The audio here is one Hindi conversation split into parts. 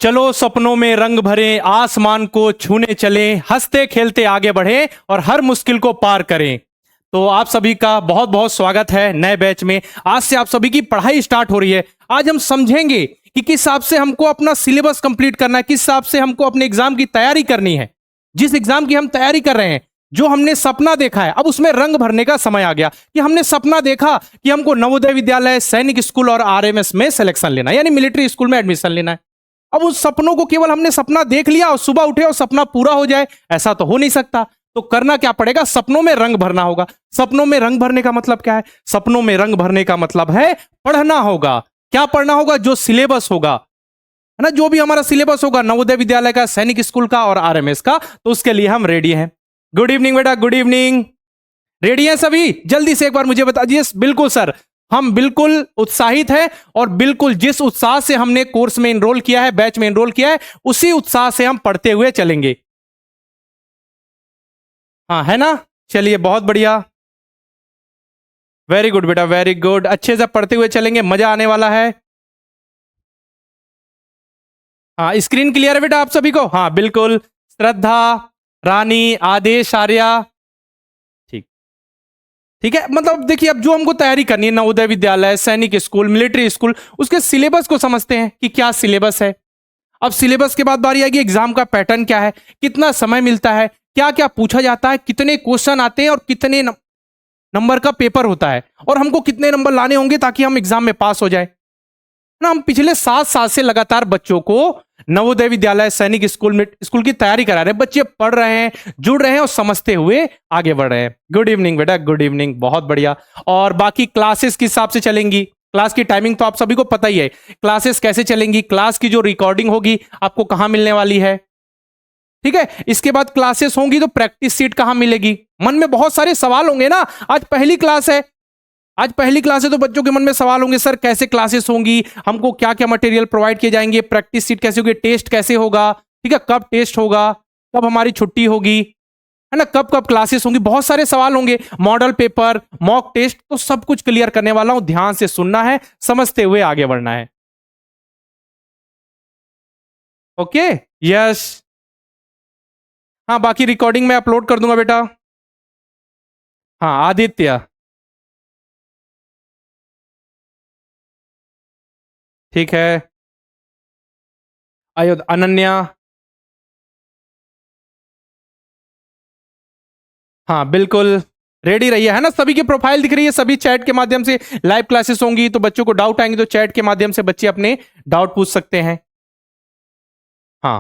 चलो सपनों में रंग भरें, आसमान को छूने चलें, हंसते खेलते आगे बढ़ें और हर मुश्किल को पार करें। तो आप सभी का बहुत बहुत स्वागत है नए बैच में। आज से आप सभी की पढ़ाई स्टार्ट हो रही है। आज हम समझेंगे कि किस हिसाब से हमको अपना सिलेबस कंप्लीट करना है, किस हिसाब से हमको अपने एग्जाम की तैयारी करनी है। जिस एग्जाम की हम तैयारी कर रहे हैं, जो हमने सपना देखा है, अब उसमें रंग भरने का समय आ गया कि हमने सपना देखा कि हमको नवोदय विद्यालय, सैनिक स्कूल और आरएमएस में सिलेक्शन लेना है, यानी मिलिट्री स्कूल में एडमिशन लेना है। अब उस सपनों को केवल हमने सपना देख लिया और सुबह उठे और सपना पूरा हो जाए, ऐसा तो हो नहीं सकता। तो करना क्या पड़ेगा? सपनों में रंग भरना होगा। सपनों में रंग भरने का मतलब क्या है? सपनों में रंग भरने का मतलब है पढ़ना होगा। क्या पढ़ना होगा? जो सिलेबस होगा, है ना, जो भी हमारा सिलेबस होगा नवोदय विद्यालय का, सैनिक स्कूल का और आरएमएस का, तो उसके लिए हम रेडी हैं। गुड इवनिंग बेटा, गुड इवनिंग। रेडी हैं सभी? जल्दी से एक बार मुझे बता दीजिए। बिल्कुल सर, हम बिल्कुल उत्साहित हैं और बिल्कुल जिस उत्साह से हमने कोर्स में एनरोल किया है, बैच में एनरोल किया है, उसी उत्साह से हम पढ़ते हुए चलेंगे। हाँ, है ना? चलिए, बहुत बढ़िया। वेरी गुड बेटा, वेरी गुड। अच्छे से पढ़ते हुए चलेंगे, मजा आने वाला है। हाँ, स्क्रीन क्लियर है बेटा आप सभी को? हाँ बिल्कुल। श्रद्धा, रानी, आदेश, आर्या। ठीक, ठीक है। मतलब देखिए, अब जो हमको तैयारी करनी है, नवोदय विद्यालय, सैनिक स्कूल, मिलिट्री स्कूल, उसके सिलेबस को समझते हैं कि क्या सिलेबस है। अब सिलेबस के बाद बारी आएगी एग्जाम का पैटर्न क्या है, कितना समय मिलता है, क्या क्या पूछा जाता है, कितने क्वेश्चन आते हैं और कितने नंबर का पेपर होता है, और हमको कितने नंबर लाने होंगे ताकि हम एग्जाम में पास हो जाए ना। हम पिछले 7 साल से लगातार बच्चों को नवोदय विद्यालय, सैनिक स्कूल में स्कूल की तैयारी करा रहे हैं। बच्चे पढ़ रहे हैं, जुड़ रहे हैं और समझते हुए आगे बढ़ रहे हैं। गुड इवनिंग बेटा, गुड इवनिंग, बहुत बढ़िया। और बाकी क्लासेस किस हिसाब से चलेंगी? क्लास की टाइमिंग तो आप सभी को पता ही है। क्लासेस कैसे चलेंगी, क्लास की जो रिकॉर्डिंग होगी आपको कहां मिलने वाली है, ठीक है। इसके बाद क्लासेस होंगी तो प्रैक्टिस सीट कहां मिलेगी? मन में बहुत सारे सवाल होंगे ना। आज पहली क्लास है, आज पहली क्लास है, तो बच्चों के मन में सवाल होंगे, सर कैसे क्लासेस होंगी, हमको क्या क्या मटेरियल प्रोवाइड किए जाएंगे, प्रैक्टिस सीट कैसे होगी, टेस्ट कैसे होगा, ठीक है, कब टेस्ट होगा, कब हमारी छुट्टी होगी, है ना, कब कब क्लासेस होंगी। बहुत सारे सवाल होंगे, मॉडल पेपर, मॉक टेस्ट, तो सब कुछ क्लियर करने वाला हूं। ध्यान से सुनना है, समझते हुए आगे बढ़ना है। Okay, yes. हाँ, बाकी रिकॉर्डिंग मैं अपलोड कर दूंगा बेटा। हाँ, आदित्य, ठीक है। अनन्या, हाँ बिल्कुल। रेडी रहिए, है ना। सभी की प्रोफाइल दिख रही है, सभी चैट के माध्यम से लाइव क्लासेस होंगी, तो बच्चों को डाउट आएंगे तो चैट के माध्यम से बच्चे अपने डाउट पूछ सकते हैं। हाँ,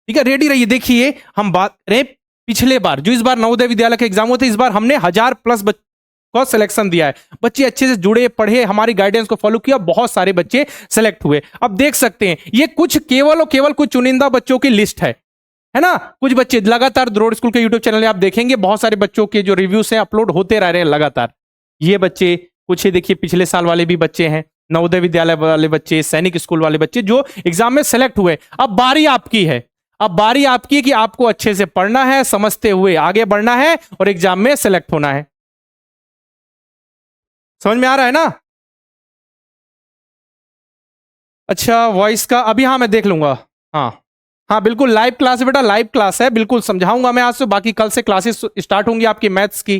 ठीक है, रेडी रहिए। देखिए, हम बात करें पिछले बार, जो इस बार नवोदय विद्यालय के एग्जाम हुए थे, इस बार हमने 1000+ बच्चों को सिलेक्शन दिया है। बच्चे अच्छे से जुड़े, पढ़े, हमारी गाइडेंस को फॉलो किया, बहुत सारे बच्चे सेलेक्ट हुए। अब देख सकते हैं, ये कुछ केवल और केवल कुछ चुनिंदा बच्चों की लिस्ट है ना। कुछ बच्चे लगातार द्रोड़ स्कूल के यूट्यूब चैनल में आप देखेंगे, बहुत सारे बच्चों के जो रिव्यूज हैं अपलोड होते रह रहे हैं लगातार। ये बच्चे कुछ ही देखिए, पिछले साल वाले भी बच्चे हैं, नवोदय विद्यालय वाले बच्चे, सैनिक स्कूल वाले बच्चे जो एग्जाम में सेलेक्ट हुए। अब बारी आपकी है, अब बारी आपकी है कि आपको अच्छे से पढ़ना है, समझते हुए आगे बढ़ना है और एग्जाम में सेलेक्ट होना है। समझ में आ रहा है ना? अच्छा, वॉइस का अभी, हाँ मैं देख लूंगा। हाँ, हाँ बिल्कुल, लाइव क्लास है बेटा, लाइव क्लास है, बिल्कुल समझाऊंगा मैं आज से। बाकी कल से क्लासेस स्टार्ट होंगी आपकी मैथ्स की।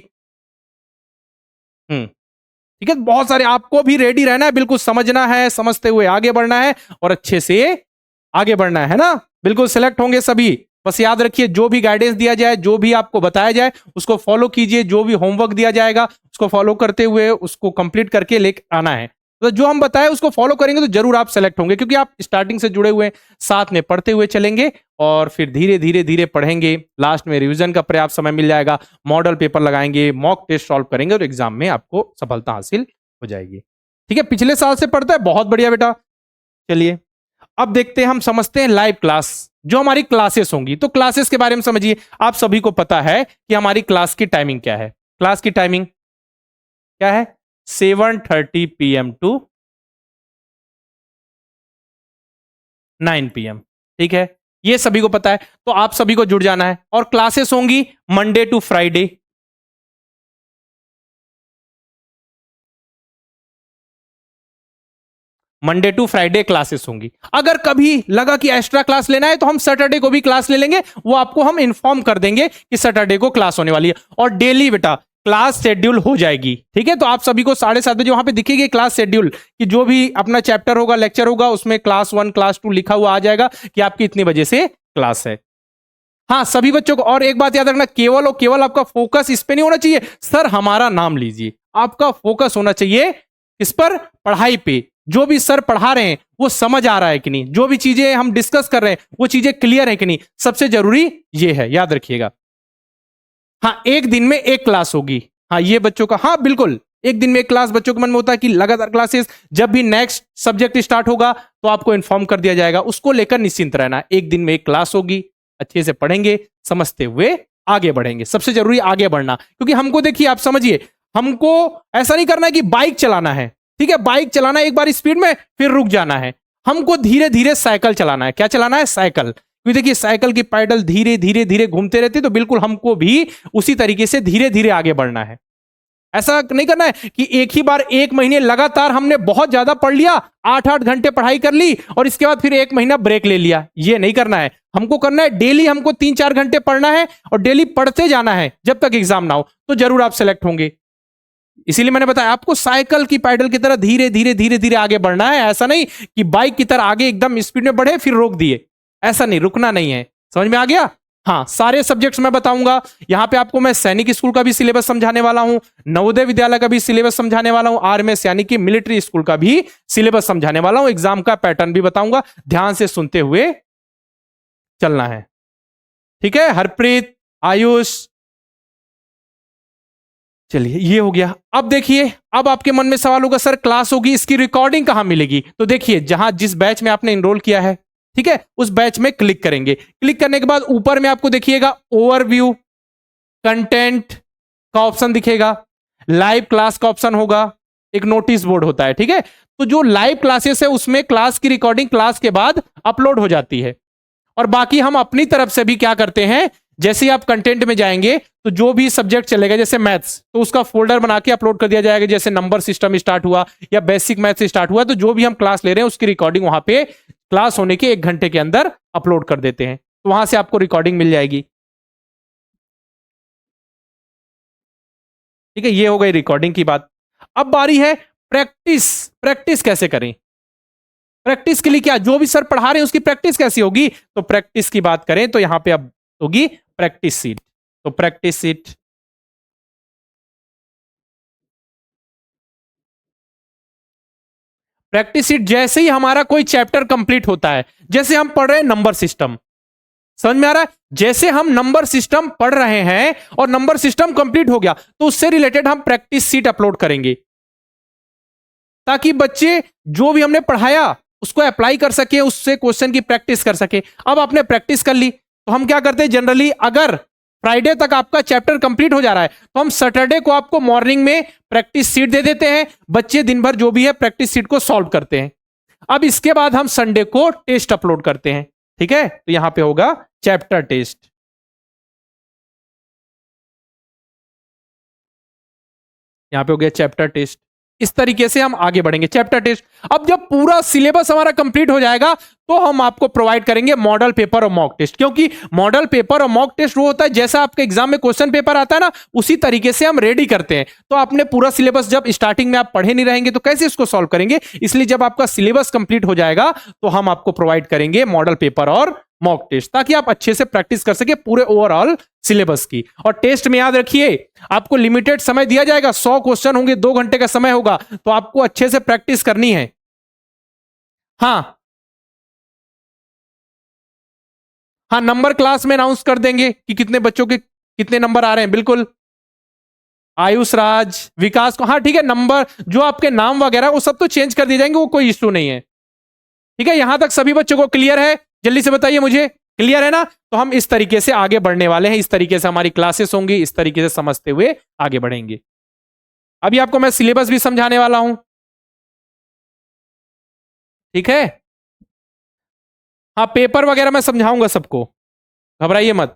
ठीक है, बहुत सारे, आपको भी रेडी रहना है, बिल्कुल समझना है, समझते हुए आगे बढ़ना है और अच्छे से आगे बढ़ना है ना। बिल्कुल सिलेक्ट होंगे सभी। बस याद रखिए, जो भी गाइडेंस दिया जाए, जो भी आपको बताया जाए, उसको फॉलो कीजिए। जो भी होमवर्क दिया जाएगा उसको फॉलो करते हुए उसको कंप्लीट करके लेकर आना है। तो जो हम बताए उसको फॉलो करेंगे तो जरूर आप सेलेक्ट होंगे, क्योंकि आप स्टार्टिंग से जुड़े हुए हैं, साथ में पढ़ते हुए चलेंगे और फिर धीरे धीरे धीरे पढ़ेंगे। लास्ट में रिवीजन का पर्याप्त समय मिल जाएगा, मॉडल पेपर लगाएंगे, मॉक टेस्ट सॉल्व करेंगे और एग्जाम में आपको सफलता हासिल हो जाएगी। ठीक है, पिछले साल से पढ़ता है, बहुत बढ़िया बेटा। चलिए, अब देखते हैं, हम समझते हैं लाइव क्लास, जो हमारी क्लासेस होंगी। तो क्लासेस के बारे में समझिए। आप सभी को पता है कि हमारी क्लास की टाइमिंग क्या है। क्लास की टाइमिंग क्या है? 7:30 PM टू 9 PM, ठीक है, ये सभी को पता है। तो आप सभी को जुड़ जाना है और क्लासेस होंगी Monday to Friday. Monday to Friday classes होंगी। अगर कभी लगा कि एक्स्ट्रा क्लास लेना है तो हम सैटरडे को भी क्लास ले लेंगे, वो आपको हम इन्फॉर्म कर देंगे कि सैटरडे को क्लास होने वाली है। और डेली बेटा क्लास शेड्यूल हो जाएगी, ठीक है। तो आप सभी को 7:30 बजे वहां पे दिखेगी क्लास शेड्यूल, कि जो भी अपना चैप्टर होगा, लेक्चर होगा, उसमें क्लास 1 क्लास 2 लिखा हुआ आ जाएगा कि आपकी इतनी बजे से क्लास है। हाँ, सभी बच्चों को और एक बात याद रखना, केवल और केवल आपका फोकस इस पे नहीं होना चाहिए सर हमारा नाम लीजिए, आपका फोकस होना चाहिए इस पर, पढ़ाई पे। जो भी सर पढ़ा रहे हैं वो समझ आ रहा है कि नहीं, जो भी चीजें हम डिस्कस कर रहे हैं वो चीजें क्लियर है कि नहीं, सबसे जरूरी ये है, याद रखिएगा। हाँ, एक दिन में एक क्लास होगी। हाँ, ये बच्चों का, हाँ बिल्कुल, एक दिन में एक क्लास। बच्चों के मन में होता है कि लगातार क्लासेस, जब भी नेक्स्ट सब्जेक्ट स्टार्ट होगा तो आपको इन्फॉर्म कर दिया जाएगा, उसको लेकर निश्चिंत रहना। एक दिन में एक क्लास होगी, अच्छे से पढ़ेंगे, समझते हुए आगे बढ़ेंगे। सबसे जरूरी आगे बढ़ना, क्योंकि हमको देखिए, आप समझिए, हमको ऐसा नहीं करना है कि बाइक चलाना है, ठीक है, बाइक चलाना है एक बार स्पीड में फिर रुक जाना है। हमको धीरे धीरे साइकिल चलाना है। क्या चलाना है? साइकिल। क्योंकि देखिए साइकिल की पैडल धीरे धीरे धीरे घूमते रहते, तो बिल्कुल हमको भी उसी तरीके से धीरे धीरे आगे बढ़ना है। ऐसा नहीं करना है कि एक ही बार 1 महीने लगातार हमने बहुत ज्यादा पढ़ लिया, 8-8 घंटे पढ़ाई कर ली और इसके बाद फिर 1 महीना ब्रेक ले लिया। ये नहीं करना है। हमको करना है डेली, हमको 3-4 घंटे पढ़ना है और डेली पढ़ते जाना है जब तक एग्जाम ना हो, तो जरूर आप सेलेक्ट होंगे। इसीलिए मैंने बताया आपको साइकिल की पैडल की तरह धीरे धीरे धीरे धीरे आगे बढ़ना है। ऐसा नहीं कि बाइक की तरह आगे एकदम स्पीड में बढ़े फिर रोक दिए, ऐसा नहीं, रुकना नहीं है। समझ में आ गया? हाँ, सारे सब्जेक्ट्स मैं बताऊंगा। यहां पे आपको मैं सैनिक स्कूल का भी सिलेबस समझाने वाला हूं, नवोदय विद्यालय का भी सिलेबस समझाने वाला हूं, आरएमएस यानी कि मिलिट्री स्कूल का भी सिलेबस समझाने वाला हूं, एग्जाम का पैटर्न भी बताऊंगा। ध्यान से सुनते हुए चलना है, ठीक है। हरप्रीत, आयुष, चलिए ये हो गया। अब देखिए, अब आपके मन में सवाल होगा सर क्लास होगी, इसकी रिकॉर्डिंग कहां मिलेगी? तो देखिए, जहां जिस बैच में आपने इनरोल किया है, ठीक है, उस बैच में क्लिक करेंगे। क्लिक करने के बाद ऊपर में आपको देखिएगा ओवरव्यू, कंटेंट का ऑप्शन दिखेगा, लाइव क्लास का ऑप्शन होगा, एक नोटिस बोर्ड होता है, ठीक है। तो जो लाइव क्लासेस है उसमें क्लास की रिकॉर्डिंग क्लास के बाद अपलोड हो जाती है। और बाकी हम अपनी तरफ से भी क्या करते हैं, जैसे ही आप कंटेंट में जाएंगे तो जो भी सब्जेक्ट चलेगा, जैसे मैथ्स, तो उसका फोल्डर बना के अपलोड कर दिया जाएगा। जैसे नंबर सिस्टम स्टार्ट हुआ या बेसिक मैथ्स स्टार्ट हुआ, तो जो भी हम क्लास ले रहे हैं उसकी रिकॉर्डिंग वहां पे क्लास होने के 1 घंटे के अंदर अपलोड कर देते हैं, तो वहां से आपको रिकॉर्डिंग मिल जाएगी। ठीक है, ये हो गई रिकॉर्डिंग की बात। अब बारी है प्रैक्टिस। प्रैक्टिस कैसे करें? प्रैक्टिस के लिए क्या, जो भी सर पढ़ा रहे हैं उसकी प्रैक्टिस कैसी होगी? तो प्रैक्टिस की बात करें तो यहां पे अब होगी प्रैक्टिस सीट। तो प्रैक्टिस सीट, प्रैक्टिस सीट जैसे ही हमारा कोई चैप्टर कंप्लीट होता है, जैसे हम पढ़ रहे हैं नंबर सिस्टम, समझ में आ रहा है? जैसे हम नंबर सिस्टम पढ़ रहे हैं और नंबर सिस्टम कंप्लीट हो गया, तो उससे रिलेटेड हम प्रैक्टिस सीट अपलोड करेंगे, ताकि बच्चे जो भी हमने पढ़ाया उसको अप्लाई कर सके, उससे क्वेश्चन की प्रैक्टिस कर सके। अब आपने प्रैक्टिस कर ली, तो हम क्या करते हैं जनरली, अगर फ्राइडे तक आपका चैप्टर कंप्लीट हो जा रहा है तो हम सैटरडे को आपको मॉर्निंग में प्रैक्टिस सीट दे देते हैं। बच्चे दिन भर जो भी है प्रैक्टिस सीट को सॉल्व करते हैं। अब इसके बाद हम संडे को टेस्ट अपलोड करते हैं, ठीक है। तो यहां पे होगा चैप्टर टेस्ट, यहां पे हो गया चैप्टर टेस्ट। इस तरीके से हम आगे बढ़ेंगे, चैप्टर टेस्ट। अब जब पूरा सिलेबस हमारा कंप्लीट हो जाएगा तो हम आपको प्रोवाइड करेंगे मॉडल पेपर और मॉक टेस्ट, क्योंकि मॉडल पेपर और मॉक टेस्ट वो होता है जैसा आपके एग्जाम में क्वेश्चन पेपर आता है ना, उसी तरीके से हम रेडी करते हैं। तो आपने पूरा सिलेबस, जब स्टार्टिंग में आप पढ़े नहीं रहेंगे तो कैसे इसको सॉल्व करेंगे? इसलिए जब आपका सिलेबस कंप्लीट हो जाएगा तो हम आपको प्रोवाइड करेंगे मॉडल पेपर और मॉक टेस्ट, ताकि आप अच्छे से प्रैक्टिस कर सके पूरे ओवरऑल सिलेबस की। और टेस्ट में याद रखिए, आपको लिमिटेड समय दिया जाएगा, 100 क्वेश्चन होंगे, 2 घंटे का समय होगा, तो आपको अच्छे से प्रैक्टिस करनी है। हाँ, हाँ, नंबर क्लास में अनाउंस कर देंगे कि कितने बच्चों के कितने नंबर आ रहे हैं, बिल्कुल। आयुष राज, विकास को, हाँ ठीक है, नंबर जो आपके नाम वगैरह वो सब तो चेंज कर दिए जाएंगे, वो कोई इश्यू नहीं है। ठीक है, यहां तक सभी बच्चों को क्लियर है? जल्दी से बताइए मुझे, क्लियर है ना? तो हम इस तरीके से आगे बढ़ने वाले हैं, इस तरीके से हमारी क्लासेस होंगी, इस तरीके से समझते हुए आगे बढ़ेंगे। अभी आपको मैं सिलेबस भी समझाने वाला हूं, ठीक है। हाँ, पेपर वगैरह मैं समझाऊंगा सबको, घबराइए मत।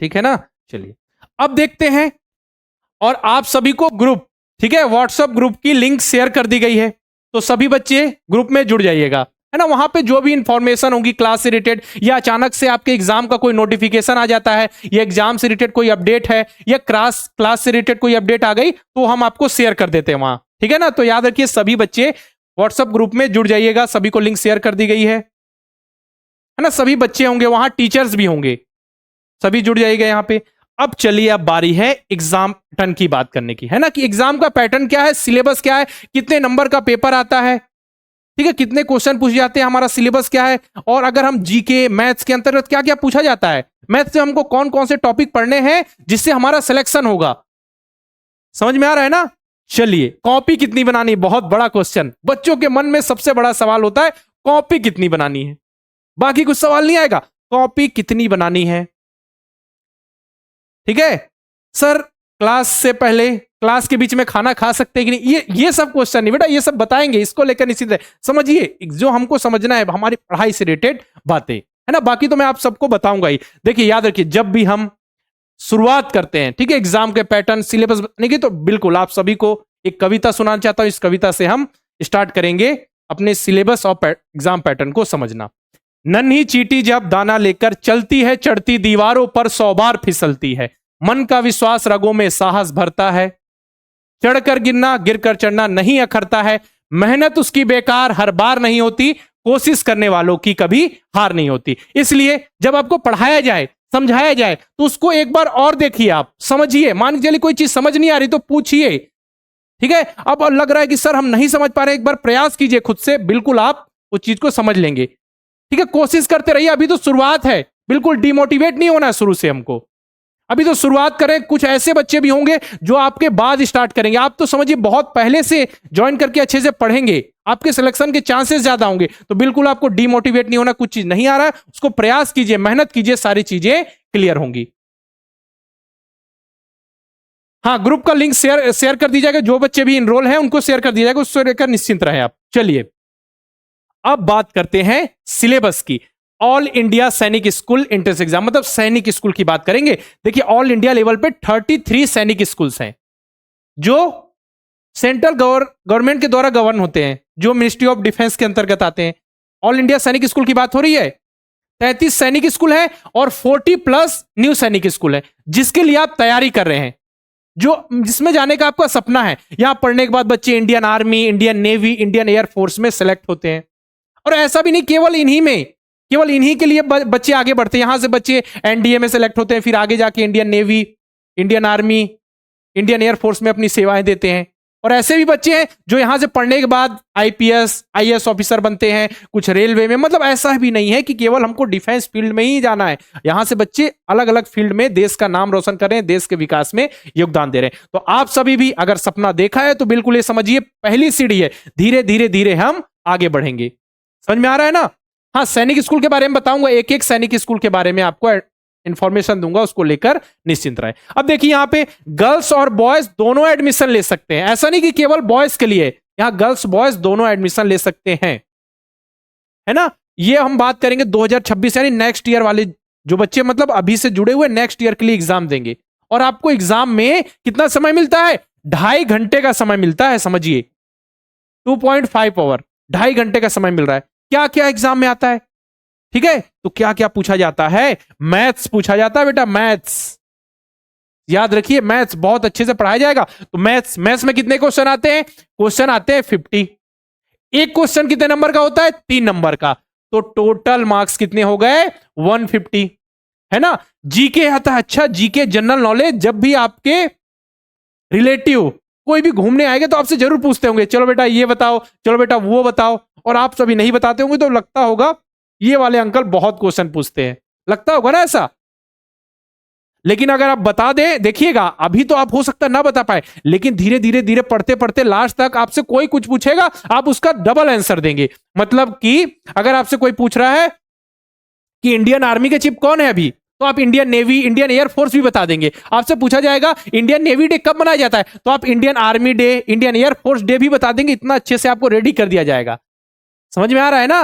ठीक है ना। चलिए अब देखते हैं, और आप सभी को ग्रुप, ठीक है, व्हाट्सएप ग्रुप की लिंक शेयर कर दी गई है, तो सभी बच्चे ग्रुप में जुड़ जाइएगा, है ना। वहां पे जो भी इंफॉर्मेशन होगी क्लास से रिलेटेड, या अचानक से आपके एग्जाम का कोई नोटिफिकेशन आ जाता है, या एग्जाम से रिलेटेड कोई अपडेट है, या क्लास से रिलेटेड कोई अपडेट आ गई, तो हम आपको शेयर कर देते हैं वहां, ठीक है ना। तो याद रखिए सभी बच्चे व्हाट्सएप ग्रुप में जुड़ जाइएगा, सभी को लिंक शेयर कर दी गई है ना। सभी बच्चे होंगे वहां, टीचर्स भी होंगे, सभी जुड़ जाइएगा यहां पे। अब चलिए, अब बारी है एग्जाम पैटर्न की बात करने की, है ना, कि एग्जाम का पैटर्न क्या है, सिलेबस क्या है, कितने नंबर का पेपर आता है, ठीक है, कितने क्वेश्चन पूछे जाते हैं, हमारा सिलेबस क्या है, और अगर हम जीके मैथ्स के अंतर्गत क्या क्या पूछा जाता है, मैथ्स से हमको कौन कौन से टॉपिक पढ़ने हैं जिससे हमारा सिलेक्शन होगा। समझ में आ रहा है ना। चलिए, कॉपी कितनी बनानी, बहुत बड़ा क्वेश्चन, बच्चों के मन में सबसे बड़ा सवाल होता है कॉपी कितनी बनानी है, बाकी कुछ सवाल नहीं आएगा, कॉपी कितनी बनानी है, ठीक है। सर क्लास से पहले, क्लास के बीच में खाना खा सकते हैं कि नहीं, ये सब क्वेश्चन नहीं बेटा, ये सब बताएंगे, इसको लेकर निश्चित है, समझिए जो हमको समझना है हमारी पढ़ाई से रिलेटेड बातें, है ना। बाकी तो मैं आप सबको बताऊंगा ही। देखिए याद रखिए, जब भी हम शुरुआत करते हैं, ठीक है, एग्जाम के पैटर्न सिलेबस बताने की, तो बिल्कुल आप सभी को एक कविता सुनाना चाहता हूं। इस कविता से हम स्टार्ट करेंगे अपने सिलेबस और एग्जाम पैटर्न को समझना। नन्ही चींटी जब दाना लेकर चलती है, चढ़ती दीवारों पर 100 बार फिसलती है, मन का विश्वास रगों में साहस भरता है, चढ़कर गिरना गिरकर चढ़ना नहीं अखरता है, मेहनत उसकी बेकार हर बार नहीं होती, कोशिश करने वालों की कभी हार नहीं होती। इसलिए जब आपको पढ़ाया जाए, समझाया जाए, तो उसको एक बार और देखिए, आप समझिए। मान के चलिए कोई चीज समझ नहीं आ रही तो पूछिए, ठीक है। अब लग रहा है कि सर हम नहीं समझ पा रहे, एक बार प्रयास कीजिए खुद से, बिल्कुल आप उस चीज को समझ लेंगे, ठीक है। कोशिश करते रहिए, अभी तो शुरुआत है, बिल्कुल डिमोटिवेट नहीं होना है शुरू से हमको, अभी तो शुरुआत करें। कुछ ऐसे बच्चे भी होंगे जो आपके बाद स्टार्ट करेंगे, आप तो समझिए बहुत पहले से ज्वाइन करके अच्छे से पढ़ेंगे, आपके सिलेक्शन के चांसेस ज्यादा होंगे, तो बिल्कुल आपको डिमोटिवेट नहीं होना। कुछ चीज नहीं आ रहा है उसको प्रयास कीजिए, मेहनत कीजिए, सारी चीजें क्लियर होंगी। हाँ, ग्रुप का लिंक शेयर कर दी जाएगा, जो बच्चे भी इनरोल हैं उनको शेयर कर दिया जाएगा, उससे लेकर निश्चिंत रहे आप। चलिए अब बात करते हैं सिलेबस की। ऑल इंडिया सैनिक स्कूल एंट्रेंस एग्जाम, मतलब सैनिक स्कूल की बात करेंगे। देखिए ऑल इंडिया लेवल पे 33 सैनिक स्कूल्स हैं जो सेंट्रल गवर्नमेंट के द्वारा गवर्न होते हैं, जो मिनिस्ट्री ऑफ डिफेंस के अंतर्गत आते हैं। ऑल इंडिया सैनिक स्कूल की बात हो रही है। 33 सैनिक स्कूल है और 40+ न्यू सैनिक स्कूल है, जिसके लिए आप तैयारी कर रहे हैं, जिसमें जाने का आपका सपना है। यहां पढ़ने के बाद बच्चे Indian army, Indian navy, Indian air force में सेलेक्ट होते हैं। और ऐसा भी नहीं केवल इन्हीं के लिए बच्चे आगे बढ़ते हैं, यहां से बच्चे एनडीए में सेलेक्ट होते हैं, फिर आगे जाके Indian navy, Indian army, Indian air force में अपनी सेवाएं देते हैं। और ऐसे भी बच्चे हैं जो यहां से पढ़ने के बाद आईपीएस, आईएएस ऑफिसर बनते हैं, कुछ रेलवे में। मतलब ऐसा भी नहीं है कि केवल हमको डिफेंस फील्ड में ही जाना है, यहां से बच्चे अलग अलग फील्ड में देश का नाम रोशन कर रहे हैं, देश के विकास में योगदान दे रहे हैं। तो आप सभी भी अगर सपना देखा है तो बिल्कुल ये समझिए पहली सीढ़ी है, धीरे धीरे धीरे हम आगे बढ़ेंगे। समझ में आ रहा है ना। हाँ, सैनिक स्कूल के बारे में बताऊंगा, एक एक सैनिक स्कूल के बारे में आपको इंफॉर्मेशन दूंगा, उसको लेकर निश्चिंत रहे। अब देखिए यहां पे गर्ल्स और बॉयज दोनों एडमिशन ले सकते हैं, ऐसा नहीं कि केवल बॉयज के लिए, यहां गर्ल्स बॉयज दोनों एडमिशन ले सकते हैं, है ना। ये हम बात करेंगे 2026 यानी नेक्स्ट ईयर वाले जो बच्चे मतलब अभी से जुड़े हुए नेक्स्ट ईयर के लिए एग्जाम देंगे। और आपको एग्जाम में कितना समय मिलता है, 2.5 घंटे का समय मिलता है, समझिए 2.5 आवर, 2.5 घंटे का समय मिल रहा है। क्या क्या एग्जाम में आता है, ठीक है, तो क्या क्या पूछा जाता है, मैथ्स पूछा जाता है बेटा, मैथ्स याद रखिए, मैथ्स बहुत अच्छे से पढ़ाया जाएगा। तो मैथ्स में कितने क्वेश्चन आते हैं, क्वेश्चन आते हैं 50। एक क्वेश्चन कितने नंबर का होता है, 3 नंबर का, तो टोटल मार्क्स कितने हो गए, 150, है ना। जीके आता है, अच्छा जीके जनरल नॉलेज, जब भी आपके रिलेटिव कोई भी घूमने आएंगे तो आपसे जरूर पूछते होंगे, चलो बेटा ये बताओ, चलो बेटा वो बताओ, और आप सभी नहीं बताते होंगे तो लगता होगा ये वाले अंकल बहुत क्वेश्चन पूछते हैं, लगता होगा ना ऐसा। लेकिन अगर आप बता दें, देखिएगा अभी तो आप हो सकता है ना बता पाए, लेकिन धीरे धीरे धीरे पढ़ते पढ़ते लास्ट तक आपसे कोई कुछ पूछेगा, आप उसका डबल आंसर देंगे। मतलब कि अगर आपसे कोई पूछ रहा है कि इंडियन आर्मी के चीफ कौन है अभी, तो आप इंडियन नेवी, इंडियन एयरफोर्स भी बता देंगे। आपसे पूछा जाएगा इंडियन नेवी डे कब मनाया जाता है, तो आप Indian army day, Indian air force day भी बता देंगे। इतना अच्छे से आपको रेडी कर दिया जाएगा। समझ में आ रहा है ना,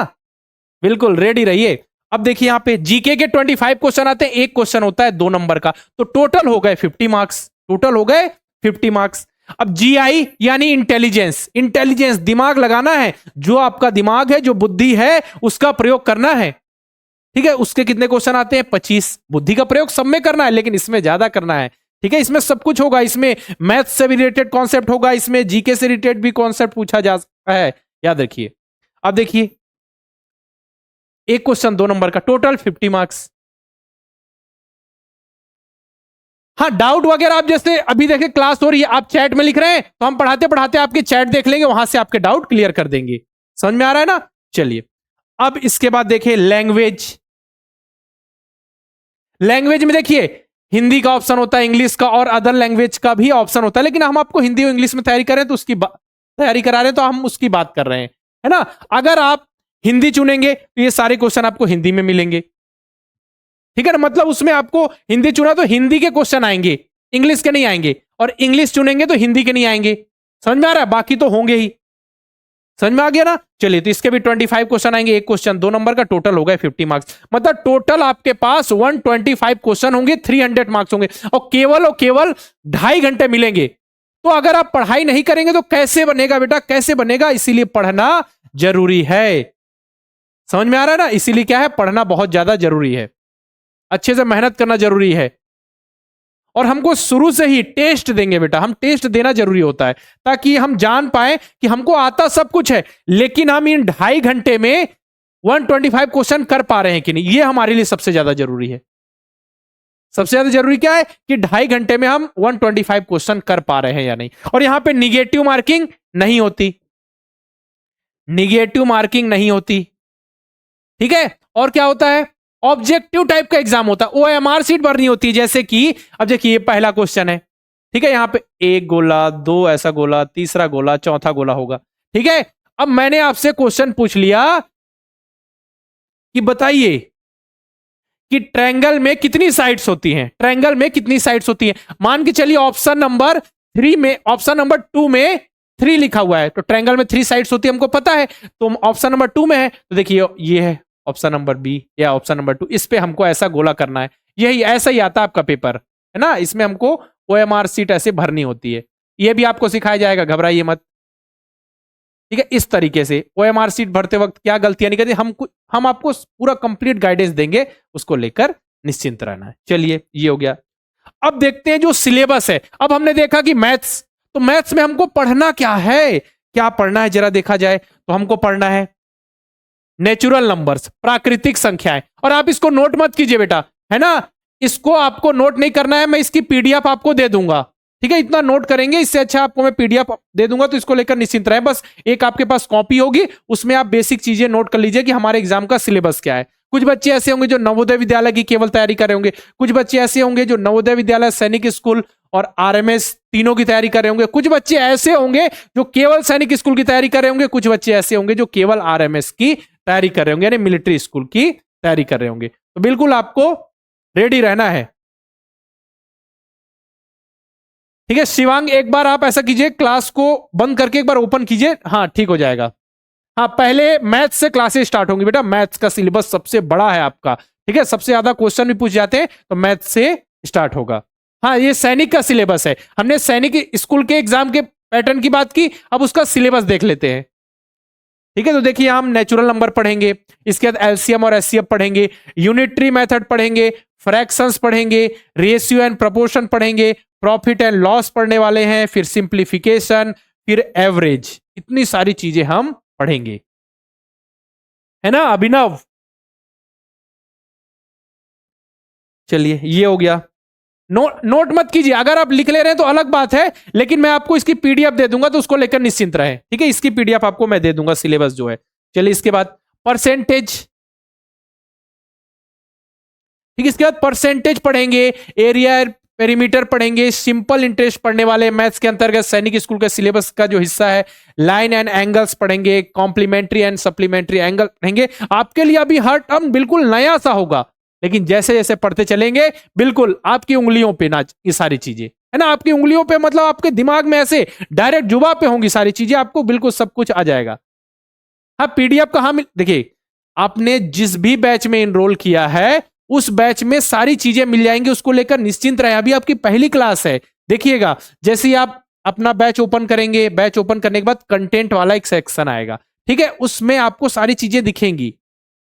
बिल्कुल रेडी रहिए। अब देखिए यहां पे जीके के 25 क्वेश्चन आते हैं, एक क्वेश्चन होता है 2 नंबर का, तो टोटल हो गए 50 मार्क्स, टोटल हो गए 50 मार्क्स। अब जीआई यानी इंटेलिजेंस, इंटेलिजेंस दिमाग लगाना है, जो आपका दिमाग है, जो बुद्धि है, उसका प्रयोग करना है। ठीक है, उसके कितने क्वेश्चन आते हैं? 25। बुद्धि का प्रयोग सब में करना है, लेकिन इसमें ज्यादा करना है। ठीक है, इसमें सब कुछ होगा, इसमें मैथ्स से भी रिलेटेड कॉन्सेप्ट होगा, इसमें जीके से रिलेटेड भी कॉन्सेप्ट पूछा जा सकता है, याद रखिए। अब देखिए एक क्वेश्चन 2 नंबर का, टोटल 50 मार्क्स। हाँ, डाउट वगैरह आप जैसे अभी देखिए क्लास हो रही है, आप चैट में लिख रहे हैं, तो हम पढ़ाते पढ़ाते आपके चैट देख लेंगे, वहां से आपके डाउट क्लियर कर देंगे। समझ में आ रहा है ना? चलिए, अब इसके बाद देखिए लैंग्वेज। लैंग्वेज में देखिए हिंदी का ऑप्शन होता है, इंग्लिश का और अदर लैंग्वेज का भी ऑप्शन होता है, लेकिन हम आपको हिंदी और इंग्लिश में तैयारी कर रहे हैं, तो उसकी तैयारी करा रहे हैं, तो हम उसकी बात कर रहे हैं, है ना? अगर आप हिंदी चुनेंगे तो ये सारे क्वेश्चन आपको हिंदी में मिलेंगे। ठीक है ना, मतलब उसमें आपको हिंदी चुना तो हिंदी के क्वेश्चन आएंगे, इंग्लिश के नहीं आएंगे, और इंग्लिश चुनेंगे तो हिंदी के नहीं आएंगे। समझ में आ रहा है? बाकी तो होंगे ही। समझ में आ गया ना? चलिए, तो इसके भी 25 क्वेश्चन आएंगे, एक क्वेश्चन 2 नंबर का, टोटल हो गए 50 मार्क्स। मतलब टोटल आपके पास 125 क्वेश्चन होंगे, 300 मार्क्स होंगे, और केवल 2.5 घंटे मिलेंगे। तो अगर आप पढ़ाई नहीं करेंगे तो कैसे बनेगा बेटा, कैसे बनेगा? इसीलिए पढ़ना जरूरी है। समझ में आ रहा है ना? इसीलिए क्या है, पढ़ना बहुत ज्यादा जरूरी है, अच्छे से मेहनत करना जरूरी है। और हमको शुरू से ही टेस्ट देंगे बेटा, हम टेस्ट देना जरूरी होता है, ताकि हम जान पाए कि हमको आता सब कुछ है, लेकिन हम इन 2.5 घंटे में 125 क्वेश्चन कर पा रहे हैं कि नहीं, ये हमारे लिए सबसे ज्यादा जरूरी है। सबसे ज्यादा जरूरी क्या है कि 2.5 घंटे में हम 125 क्वेश्चन कर पा रहे हैं या नहीं। और यहां पे निगेटिव मार्किंग नहीं होती, निगेटिव मार्किंग नहीं होती। ठीक है, और क्या होता है, ऑब्जेक्टिव टाइप का एग्जाम होता है, ओएमआर सीट भरनी होती है। जैसे कि अब देखिए, ये पहला क्वेश्चन है, ठीक है, यहां पे एक गोला, दो ऐसा गोला, तीसरा गोला, चौथा गोला होगा। ठीक है, अब मैंने आपसे क्वेश्चन पूछ लिया कि बताइए कि ट्रायंगल में कितनी साइड्स होती हैं, ट्रायंगल में कितनी साइड्स होती हैं। मान के चलिए ऑप्शन नंबर 3 में, ऑप्शन नंबर 2 में 3 लिखा हुआ है, तो ट्रायंगल में 3 साइड्स होती है, हमको पता है। तो ऑप्शन नंबर 2 में है, तो देखिए ये है ऑप्शन नंबर बी या ऑप्शन नंबर 2, इस पे हमको ऐसा गोला करना है। यही ऐसा ही आता है आपका पेपर, है ना? इसमें हमको ओएमआर सीट ऐसे भरनी होती है, ये भी आपको सिखाया जाएगा, घबराइए मत। ठीक है, इस तरीके से ओएमआर सीट भरते वक्त क्या गलतियां नहीं करनी, हम आपको पूरा कंप्लीट गाइडेंस देंगे, उसको लेकर निश्चिंत रहना है। चलिए, ये हो गया। अब देखते हैं जो सिलेबस है। अब हमने देखा कि मैथ्स, तो मैथ्स में हमको पढ़ना क्या है, क्या पढ़ना है जरा देखा जाए, तो हमको पढ़ना है नेचुरल नंबर्स, प्राकृतिक संख्याएं। और आप इसको नोट मत कीजिए बेटा, है ना? इसको आपको नोट नहीं करना है, मैं इसकी पीडीएफ आपको दे दूंगा। ठीक है, इतना नोट करेंगे, इससे अच्छा आपको मैं पीडीएफ दे दूंगा, तो इसको लेकर निश्चिंत रहे। बस एक आपके पास कॉपी होगी, उसमें आप बेसिक चीजें नोट कर लीजिए कि हमारे एग्जाम का सिलेबस क्या है। कुछ बच्चे ऐसे होंगे जो नवोदय विद्यालय की केवल तैयारी कर रहे होंगे, कुछ बच्चे ऐसे होंगे जो नवोदय विद्यालय, सैनिक स्कूल और आरएमएस तीनों की तैयारी कर रहे होंगे, कुछ बच्चे ऐसे होंगे जो केवल सैनिक स्कूल की तैयारी कर रहे होंगे, कुछ बच्चे ऐसे होंगे जो केवल आरएमएस की तैयारी कर रहे होंगे, यानी मिलिट्री स्कूल की तैयारी कर रहे होंगे। तो बिल्कुल आपको रेडी रहना है। ठीक है शिवांग, एक बार आप ऐसा कीजिए, क्लास को बंद करके एक बार ओपन कीजिए, हाँ ठीक हो जाएगा। हाँ, पहले मैथ्स से क्लासेस स्टार्ट होंगी बेटा, मैथ्स का सिलेबस सबसे बड़ा है आपका। ठीक है, सबसे ज्यादा क्वेश्चन भी पूछ जाते हैं, तो मैथ्स से स्टार्ट होगा। हाँ, ये सैनिक का सिलेबस है, हमने सैनिक स्कूल के एग्जाम के पैटर्न की बात की, अब उसका सिलेबस देख लेते हैं। ठीक है, तो देखिए हम नेचुरल नंबर पढ़ेंगे, इसके बाद एलसीएम और एचसीएफ पढ़ेंगे, यूनिटरी मेथड पढ़ेंगे, फ्रैक्शंस पढ़ेंगे, रेशियो एंड प्रोपोर्शन पढ़ेंगे, प्रॉफिट एंड लॉस पढ़ने वाले हैं, फिर सिंप्लीफिकेशन, फिर एवरेज, इतनी सारी चीजें हम पढ़ेंगे, है ना अभिनव? चलिए, ये हो गया। नोट मत कीजिए, अगर आप लिख ले रहे हैं तो अलग बात है, लेकिन मैं आपको इसकी पीडीएफ दे दूंगा, तो उसको लेकर निश्चिंत रहे। ठीक है, इसकी पीडीएफ आपको मैं दे दूंगा, सिलेबस जो है। चलिए, इसके बाद परसेंटेज। ठीक है, इसके बाद परसेंटेज पढ़ेंगे, एरिया पेरीमीटर पढ़ेंगे, सिंपल इंटरेस्ट पढ़ने वाले मैथ्स के अंतर्गत सैनिक स्कूल के सिलेबस का जो हिस्सा है, लाइन एंड एंगल्स पढ़ेंगे, कॉम्प्लीमेंट्री एंड सप्लीमेंट्री एंगल पढ़ेंगे। आपके लिए अभी हर टर्म बिल्कुल नया सा होगा, लेकिन जैसे जैसे पढ़ते चलेंगे, बिल्कुल आपकी उंगलियों पे ना ये सारी चीजें, है ना, आपकी उंगलियों पे, मतलब आपके दिमाग में ऐसे डायरेक्ट जुबा पे होंगी सारी चीजें, आपको बिल्कुल सब कुछ आ जाएगा। हाँ, पीडीएफ कहाँ मिल, देखिए आपने जिस भी बैच में इनरोल किया है उस बैच में सारी चीजें मिल जाएंगी, उसको लेकर निश्चिंत रहे। अभी आपकी पहली क्लास है, देखिएगा जैसे ही आप अपना बैच ओपन करेंगे, बैच ओपन करने के बाद कंटेंट वाला एक सेक्शन आएगा, ठीक है, उसमें आपको सारी चीजें दिखेंगी,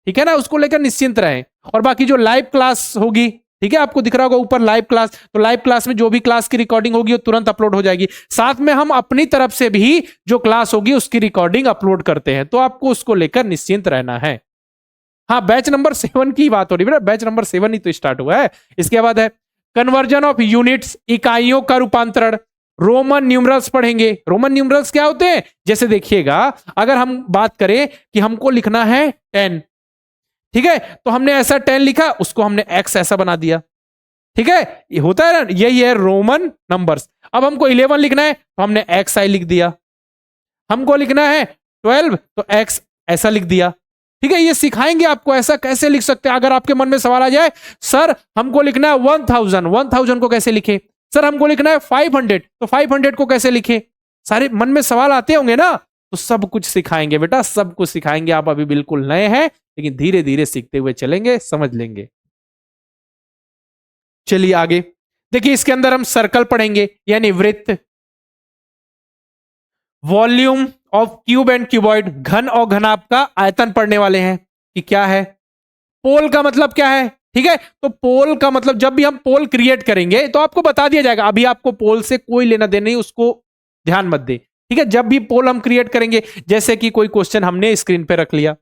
ठीक है ना, उसको लेकर निश्चिंत रहें। और बाकी जो लाइव क्लास होगी, ठीक है, आपको दिख रहा होगा ऊपर लाइव क्लास, तो लाइव क्लास में जो भी क्लास की रिकॉर्डिंग होगी वो तुरंत अपलोड हो जाएगी। साथ में हम अपनी तरफ से भी जो क्लास होगी उसकी रिकॉर्डिंग अपलोड करते हैं, तो आपको उसको लेकर निश्चिंत रहना है। हाँ, बैच नंबर 7 की बात हो रही है, बैच नंबर 7 ही तो स्टार्ट हुआ है। इसके बाद है कन्वर्जन ऑफ यूनिट्स, इकाइयों का रूपांतरण। रोमन न्यूमरल्स पढ़ेंगे। रोमन न्यूमरल्स क्या होते हैं, जैसे देखिएगा अगर हम बात करें कि हमको लिखना है 10, ठीक है, तो हमने ऐसा 10 लिखा, उसको हमने एक्स ऐसा बना दिया, ठीक है, ये होता है ना, यही है रोमन नंबर्स। अब हमको 11 लिखना है तो हमने एक्स आई लिख दिया, हमको लिखना है 12 तो एक्स ऐसा लिख दिया, ठीक है। ये सिखाएंगे आपको ऐसा कैसे लिख सकते हैं। अगर आपके मन में सवाल आ जाए, सर हमको लिखना है 1000 को कैसे लिखे, सर हमको लिखना है 500 तो 500 को कैसे लिखे, सारे मन में सवाल आते होंगे ना, तो सब कुछ सिखाएंगे बेटा, सब कुछ सिखाएंगे। आप अभी बिल्कुल नए हैं, लेकिन धीरे धीरे सीखते हुए चलेंगे, समझ लेंगे। चलिए आगे देखिए, इसके अंदर हम सर्कल पढ़ेंगे यानी वृत्त, volume of cube and cuboid, घन और घनाभ का आयतन पढ़ने वाले हैं कि क्या है। पोल का मतलब क्या है, ठीक है, तो पोल का मतलब जब भी हम पोल क्रिएट करेंगे तो आपको बता दिया जाएगा, अभी आपको पोल से कोई लेना देना नहीं, उसको ध्यान मत दे, ठीक है। जब भी पोल हम क्रिएट करेंगे, जैसे कि कोई क्वेश्चन हमने स्क्रीन पे रख लिया,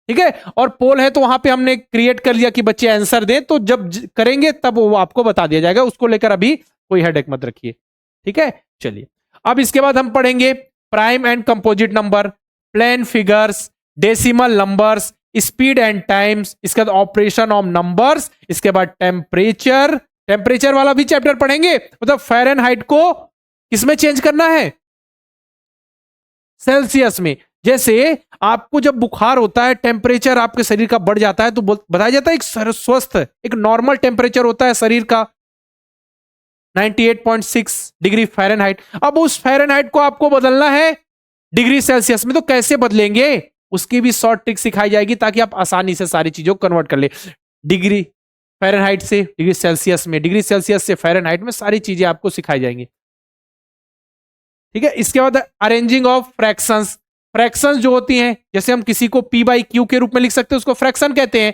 ठीक है, और पोल है तो वहां पे हमने क्रिएट कर लिया कि बच्चे आंसर दें, तो जब करेंगे तब वो आपको बता दिया जाएगा, उसको लेकर अभी कोई हेडेक मत रखिए, ठीक है। चलिए अब इसके बाद हम पढ़ेंगे prime and composite number, plane figures, decimal numbers, speed and times, इसके बाद ऑपरेशन ऑफ नंबर्स, इसके बाद टेम्परेचर, टेम्परेचर वाला भी चैप्टर पढ़ेंगे, मतलब फ़ारेनहाइट को किसमें चेंज करना है, सेल्सियस में। जैसे आपको जब बुखार होता है, टेम्परेचर आपके शरीर का बढ़ जाता है, तो बताया जाता है एक स्वस्थ, एक नॉर्मल टेम्परेचर होता है शरीर का 98.6 डिग्री फ़ारेनहाइट। अब उस फ़ारेनहाइट को आपको बदलना है डिग्री सेल्सियस में, तो कैसे बदलेंगे, उसकी भी शॉर्ट ट्रिक सिखाई जाएगी, ताकि आप आसानी से सारी चीजों को कन्वर्ट कर ले। डिग्री फ़ारेनहाइट से डिग्री सेल्सियस में, डिग्री सेल्सियस से फ़ारेनहाइट में, सारी चीजें आपको सिखाई जाएंगी, ठीक है। इसके बाद अरेंजिंग ऑफ फ्रैक्शंस, फ्रैक्शंस जो होती हैं, जैसे हम किसी को p बाई क्यू के रूप में लिख सकते हैं, उसको फ्रैक्शन कहते हैं,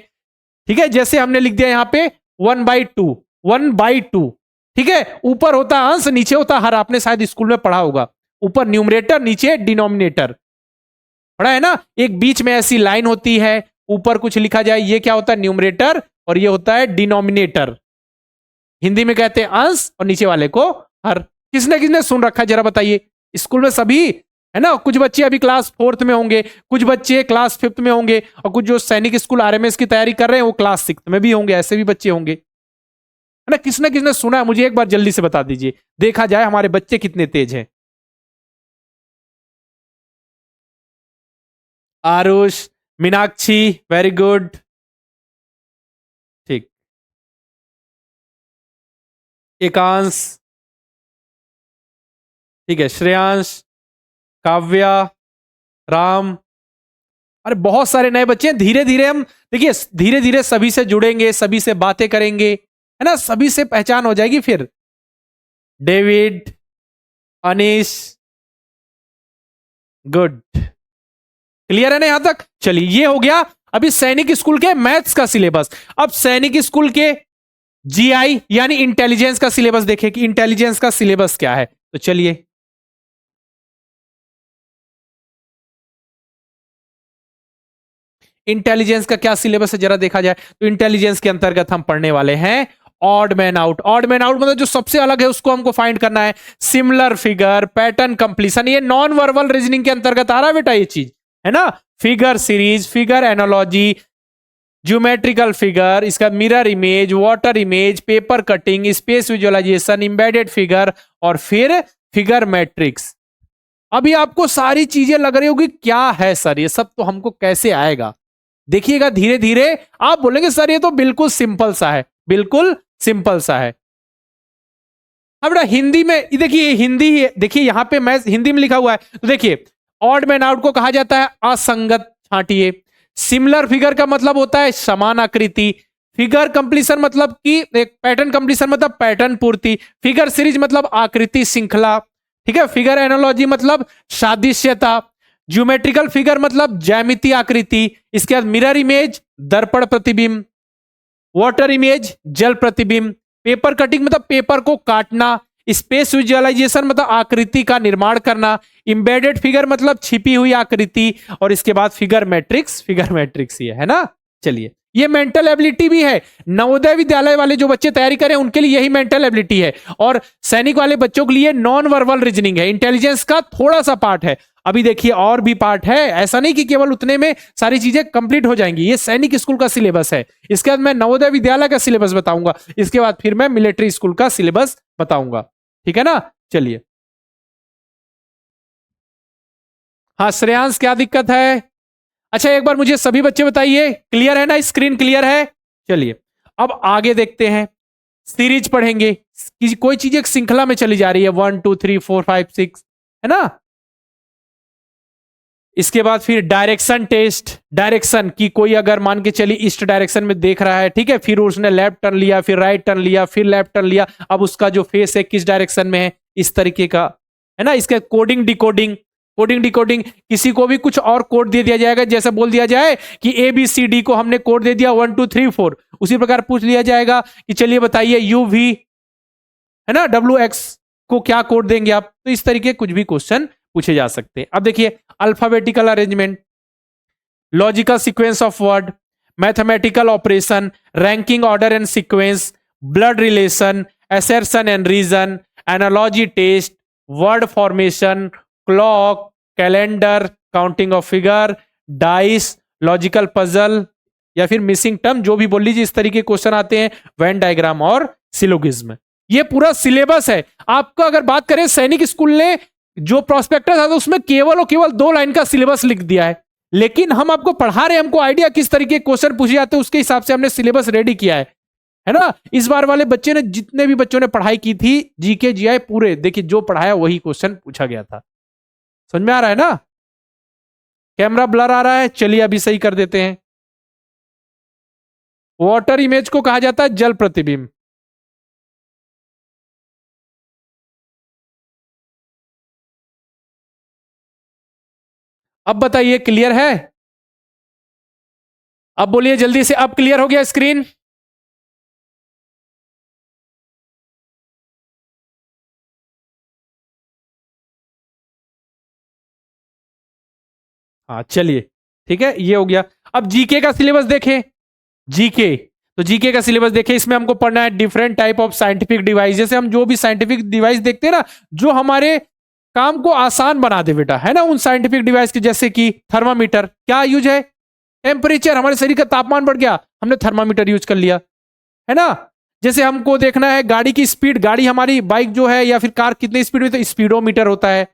ठीक है। जैसे हमने लिख दिया यहाँ पे 1/2, ठीक है, ऊपर होता अंश, नीचे होता हर, आपने शायद स्कूल में पढ़ा होगा, ऊपर न्यूमरेटर नीचे डिनोमिनेटर, पढ़ा है ना। एक बीच में ऐसी लाइन होती है, ऊपर कुछ लिखा जाए, ये क्या होता है न्यूमरेटर, और ये होता है डिनोमिनेटर, हिंदी में कहते हैं अंश, और नीचे वाले को हर। किसने किसने सुन रखा है जरा बताइए, स्कूल में सभी है ना, कुछ बच्चे अभी क्लास 4th में होंगे, कुछ बच्चे क्लास 5th में होंगे, और कुछ जो सैनिक स्कूल आरएमएस की तैयारी कर रहे हैं वो क्लास 6th में भी होंगे, ऐसे भी बच्चे होंगे, है ना। किसने किसने सुना है, मुझे एक बार जल्दी से बता दीजिए, देखा जाए हमारे बच्चे कितने तेज हैं। आरुष, मीनाक्षी, वेरी गुड, ठीक, एकांश, ठीक है, श्रेयांश, काव्या, राम, अरे बहुत सारे नए बच्चे हैं। धीरे धीरे हम देखिए, धीरे धीरे सभी से जुड़ेंगे, सभी से बातें करेंगे, है ना, सभी से पहचान हो जाएगी फिर। डेविड, अनीश, गुड, क्लियर है ना यहां तक। चलिए ये हो गया अभी सैनिक स्कूल के मैथ्स का सिलेबस। अब सैनिक स्कूल के जीआई यानी इंटेलिजेंस का सिलेबस देखें कि इंटेलिजेंस का सिलेबस क्या है। तो चलिए इंटेलिजेंस का क्या सिलेबस है जरा देखा जाए, तो इंटेलिजेंस के अंतर्गत हम पढ़ने वाले हैं odd man out. Odd man out मतलब जो सबसे अलग है उसको हमको फाइंड करना है। सिमिलर फिगर, पैटर्न कंप्लीशन, ये नॉन वर्बल रीजनिंग के अंतर्गत आ रहा है बेटा, ये चीज है ना। Figure series, figure analogy, geometrical figure, इसका mirror image, water image, paper cutting, space visualisation, embedded figure, और फिर फिगर मैट्रिक्स। अभी आपको सारी चीजें लग रही होगी क्या है सर ये सब, तो हमको कैसे आएगा, देखिएगा धीरे धीरे आप बोलेंगे सर ये तो बिल्कुल सिंपल सा है, बिल्कुल सिंपल सा है। अब बेटा हिंदी में देखिए, हिंदी देखिए यहां पे मैं हिंदी में लिखा हुआ है, तो देखिए ऑड मैन आउट को कहा जाता है असंगत छांटिए। सिमिलर फिगर का मतलब होता है समान आकृति। फिगर कंप्लीशन मतलब कि एक पैटर्न कंप्लीशन मतलब पैटर्न पूर्ति। फिगर सीरीज मतलब आकृति श्रृंखला, ठीक है। फिगर एनालॉजी मतलब सादृश्यता। ज्योमेट्रिकल फिगर मतलब ज्यामिति आकृति। इसके बाद मिरर इमेज दर्पण प्रतिबिंब। वाटर इमेज जल प्रतिबिंब। पेपर कटिंग मतलब पेपर को काटना। स्पेस विजुअलाइजेशन मतलब आकृति का निर्माण करना। इंबेडेड फिगर मतलब छिपी हुई आकृति। और इसके बाद फिगर मैट्रिक्स ही है ना। चलिए, ये मेंटल एबिलिटी भी है। नवोदय विद्यालय वाले जो बच्चे तैयारी करें उनके लिए यही मेंटल एबिलिटी है, और सैनिक वाले बच्चों के लिए नॉन वर्बल रीजनिंग है, इंटेलिजेंस का थोड़ा सा पार्ट है। अभी देखिए और भी पार्ट है, ऐसा नहीं कि केवल उतने में सारी चीजें कंप्लीट हो जाएंगी। ये सैनिक स्कूल का सिलेबस है। इसके बाद मैं नवोदय विद्यालय का सिलेबस बताऊंगा, इसके बाद फिर मैं मिलिट्री स्कूल का सिलेबस बताऊंगा, ठीक है ना। चलिए, हाँ श्रेयांश क्या दिक्कत है? अच्छा एक बार मुझे सभी बच्चे बताइए, क्लियर है ना? स्क्रीन क्लियर है? चलिए अब आगे देखते हैं, सीरीज पढ़ेंगे। कोई चीज एक श्रृंखला में चली जा रही है, 1 2 3 4 5 6, है ना। इसके बाद फिर डायरेक्शन टेस्ट। डायरेक्शन की कोई अगर मान के चली ईस्ट डायरेक्शन में देख रहा है, ठीक है, फिर उसने लेफ्ट टर्न लिया, फिर राइट टर्न लिया, फिर लेफ्ट टर्न लिया, अब उसका जो फेस है किस डायरेक्शन में है, इस तरीके का, है ना। इसके कोडिंग डिकोडिंग। कोडिंग डिकोडिंग, किसी को भी कुछ और कोड दे दिया जाएगा, जैसे बोल दिया जाए कि ABCD को हमने कोड दे दिया 1 2 3 4, उसी प्रकार पूछ लिया जाएगा कि चलिए बताइए UV, है ना, WX को क्या कोड देंगे आप। तो इस तरीके कुछ भी क्वेश्चन पूछे जा सकते हैं। अब देखिए, alphabetical arrangement, logical sequence of word, mathematical operation, ranking order and sequence, blood relation, assertion and reason, analogy test, word formation, clock, calendar, counting of figure, dice, logical puzzle या फिर मिसिंग टर्म, जो भी बोल लीजिए, इस तरीके क्वेश्चन आते हैं। वेन डायग्राम और सिलोगिज्म, ये पूरा सिलेबस है। आपको अगर बात करें, सैनिक स्कूल ने जो प्रोस्पेक्टस था उसमें केवल और केवल 2 लाइन का सिलेबस लिख दिया है, लेकिन हम आपको पढ़ा रहे हैं, हमको आइडिया किस तरीके क्वेश्चन पूछे जाते हैं, उसके हिसाब से हमने सिलेबस रेडी किया है ना। इस बार वाले बच्चे ने, जितने भी बच्चों ने पढ़ाई की थी जीके जीआई पूरे, देखिए जो पढ़ाया वही क्वेश्चन पूछा गया था। समझ में आ रहा है ना? कैमरा ब्लर आ रहा है, चलिए अभी सही कर देते हैं। वाटर इमेज को कहा जाता है जल प्रतिबिंब। अब बताइए क्लियर है? अब बोलिए जल्दी से, अब क्लियर हो गया स्क्रीन? हाँ चलिए, ठीक है, ये हो गया। अब जीके का सिलेबस देखें। जीके, तो जीके का सिलेबस देखें, इसमें हमको पढ़ना है different type of scientific device. जैसे हम जो भी साइंटिफिक डिवाइस देखते हैं ना, जो हमारे काम को आसान बना दे बेटा, है ना, उन साइंटिफिक डिवाइस के, जैसे कि थर्मामीटर, क्या यूज है? टेम्परेचर, हमारे शरीर का तापमान बढ़ गया, हमने थर्मामीटर यूज कर लिया, है ना। जैसे हमको देखना है गाड़ी की स्पीड, गाड़ी हमारी बाइक जो है या फिर कार कितनी स्पीड में, तो स्पीडोमीटर होता है,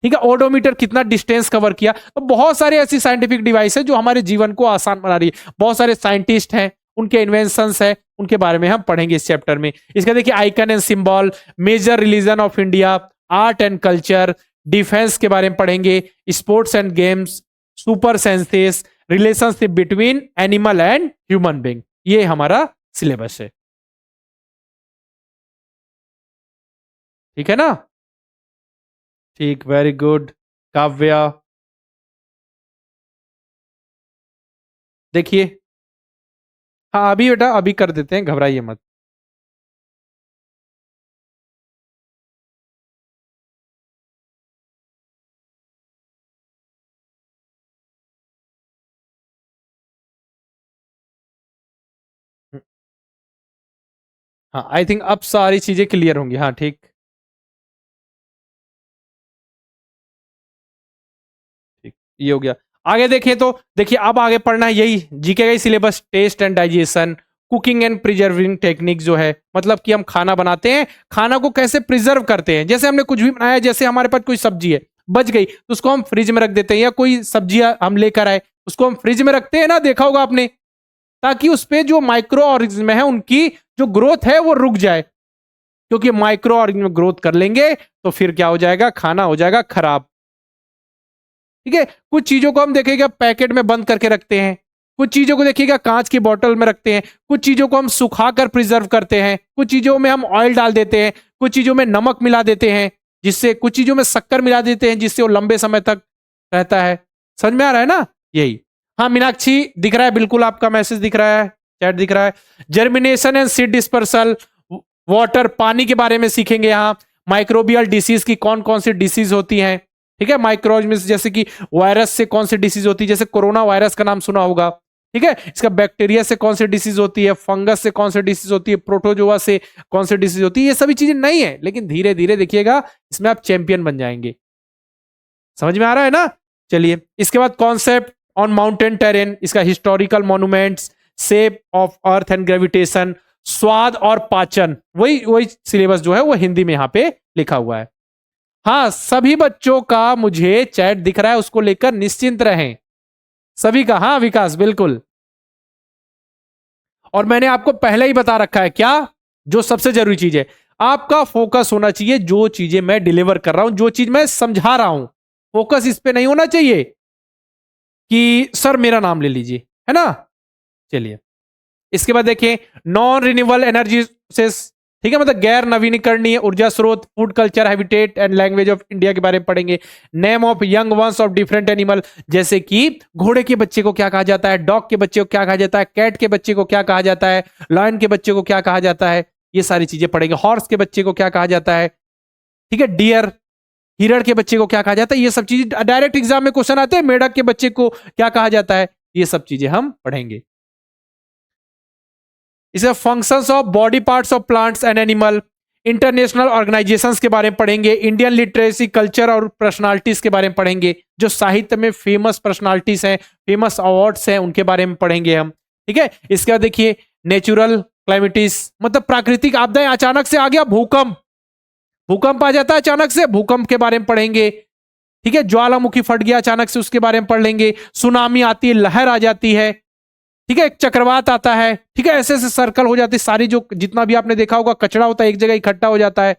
ठीक है। ओडोमीटर, कितना डिस्टेंस कवर किया। तो बहुत सारे ऐसी साइंटिफिक डिवाइस है जो हमारे जीवन को आसान बना रही है। बहुत सारे साइंटिस्ट हैं, उनके इन्वेंशंस है, उनके बारे में हम पढ़ेंगे इस चैप्टर में। इसका देखिए, icon and symbol, major religion of India, art and culture, defence के बारे में पढ़ेंगे, sports and games, super senses, relationship between animal and human being. ये हमारा सिलेबस है, ठीक है ना। ठीक, वेरी गुड। काव्या, देखिए, हाँ अभी बेटा अभी कर देते हैं, घबराइए मत। हाँ आई थिंक अब सारी चीजें क्लियर होंगी। हाँ ठीक, ठीक, ये हो गया। आगे देखें तो देखिए, अब आगे पढ़ना है यही जीके का ही syllabus, test and digestion, cooking and preserving technique, जो है मतलब कि हम खाना बनाते हैं, खाना को कैसे प्रिजर्व करते हैं। जैसे हमने कुछ भी बनाया, जैसे हमारे पास कोई सब्जी है, बच गई, तो उसको हम फ्रिज में रख देते हैं, या कोई सब्जी हम लेकर आए, उसको हम फ्रिज में रखते हैं ना, देखा होगा आपने, ताकि उस पे जो माइक्रो ऑर्गेनिज्म है उनकी जो ग्रोथ है वो रुक जाए, क्योंकि माइक्रो ऑर्गेनिज्म ग्रोथ कर लेंगे तो फिर क्या हो जाएगा, खाना हो जाएगा खराब, ठीक है। कुछ चीजों को हम देखेंगे पैकेट में बंद करके रखते हैं, कुछ चीजों को देखिएगा कांच की बोतल में रखते हैं, कुछ चीजों को हम सुखाकर प्रिजर्व करते हैं, कुछ चीजों में हम ऑयल डाल देते हैं, कुछ चीजों में नमक मिला देते हैं, जिससे कुछ चीजों में शक्कर मिला देते हैं जिससे वो लंबे समय तक रहता है। समझ में आ रहा है ना? यही। हाँ मीनाक्षी, दिख रहा है, बिल्कुल आपका मैसेज दिख रहा है, चैट दिख रहा है। Germination and seed dispersal, water, पानी के बारे में सीखेंगे यहाँ। माइक्रोबियल डिसीज की कौन कौन सी डिसीज होती हैं, ठीक है। माइक्रोज जैसे कि वायरस से कौन सी डिसीज होती है, जैसे कोरोना वायरस का नाम सुना होगा, ठीक है। इसका बैक्टीरिया से कौन सी डिसीज होती है, फंगस से कौन सी डिसीज होती है, प्रोटोजोआ से कौन सी डिसीज होती है। ये सभी चीजें नहीं है, लेकिन धीरे धीरे देखिएगा इसमें आप चैंपियन बन जाएंगे। समझ में आ रहा है ना? चलिए, इसके बाद कॉन्सेप्ट ऑन माउंटेन टेरेन, इसका historical monuments, shape of earth and gravitation, स्वाद और पाचन, वही वही सिलेबस जो है वो हिंदी में यहां पे लिखा हुआ है। हाँ, सभी बच्चों का मुझे चैट दिख रहा है, उसको लेकर निश्चिंत रहें सभी का। हाँ विकास, बिल्कुल। और मैंने आपको पहले ही बता रखा है क्या, जो सबसे जरूरी चीज है, आपका फोकस होना चाहिए जो चीजें मैं डिलीवर कर रहा हूं, जो चीज मैं समझा रहा हूं, फोकस इस पे नहीं होना चाहिए कि सर मेरा नाम ले लीजिए, है ना। चलिए, इसके बाद देखिए नॉन रिन्यूएबल एनर्जी से, ठीक है, मतलब गैर नवीनीकरणीय ऊर्जा स्रोत, food culture, habitat and language of India के बारे में पढ़ेंगे। Name of young ones of different animal, जैसे कि घोड़े के बच्चे को क्या कहा जाता है, डॉग के बच्चे को क्या कहा जाता है, कैट के बच्चे को क्या कहा जाता है, लायन के बच्चे को क्या कहा जाता है, ये सारी चीजें पढ़ेंगे। हॉर्स के बच्चे को क्या कहा जाता है, ठीक है, डियर, हिरण के बच्चे को क्या कहा जाता है, ये सब चीजें डायरेक्ट एग्जाम में क्वेश्चन आते हैं। मेढक के बच्चे को क्या कहा जाता है, ये सब चीजें हम पढ़ेंगे। इसे functions of body parts of plants and animal, international organisations के बारे में पढ़ेंगे। इंडियन लिटरेसी, कल्चर और पर्सनालिटीज के बारे में पढ़ेंगे। जो साहित्य में फेमस पर्सनालिटीज हैं, फेमस अवार्ड्स हैं, उनके बारे में पढ़ेंगे हम, ठीक है। इसके बाद देखिए नेचुरल क्लाइमेटिस, मतलब प्राकृतिक आपदाएं, अचानक से आ गया भूकंप, भूकंप आ जाता है अचानक से, भूकंप के बारे में पढ़ेंगे, ठीक है। ज्वालामुखी फट गया अचानक से, उसके बारे में पढ़ लेंगे। सुनामी आती है, लहर आ जाती है, ठीक है, एक चक्रवात आता है, ठीक है, ऐसे ऐसे सर्कल हो जाती है सारी, जो जितना भी आपने देखा होगा कचरा होता है एक जगह इकट्ठा हो जाता है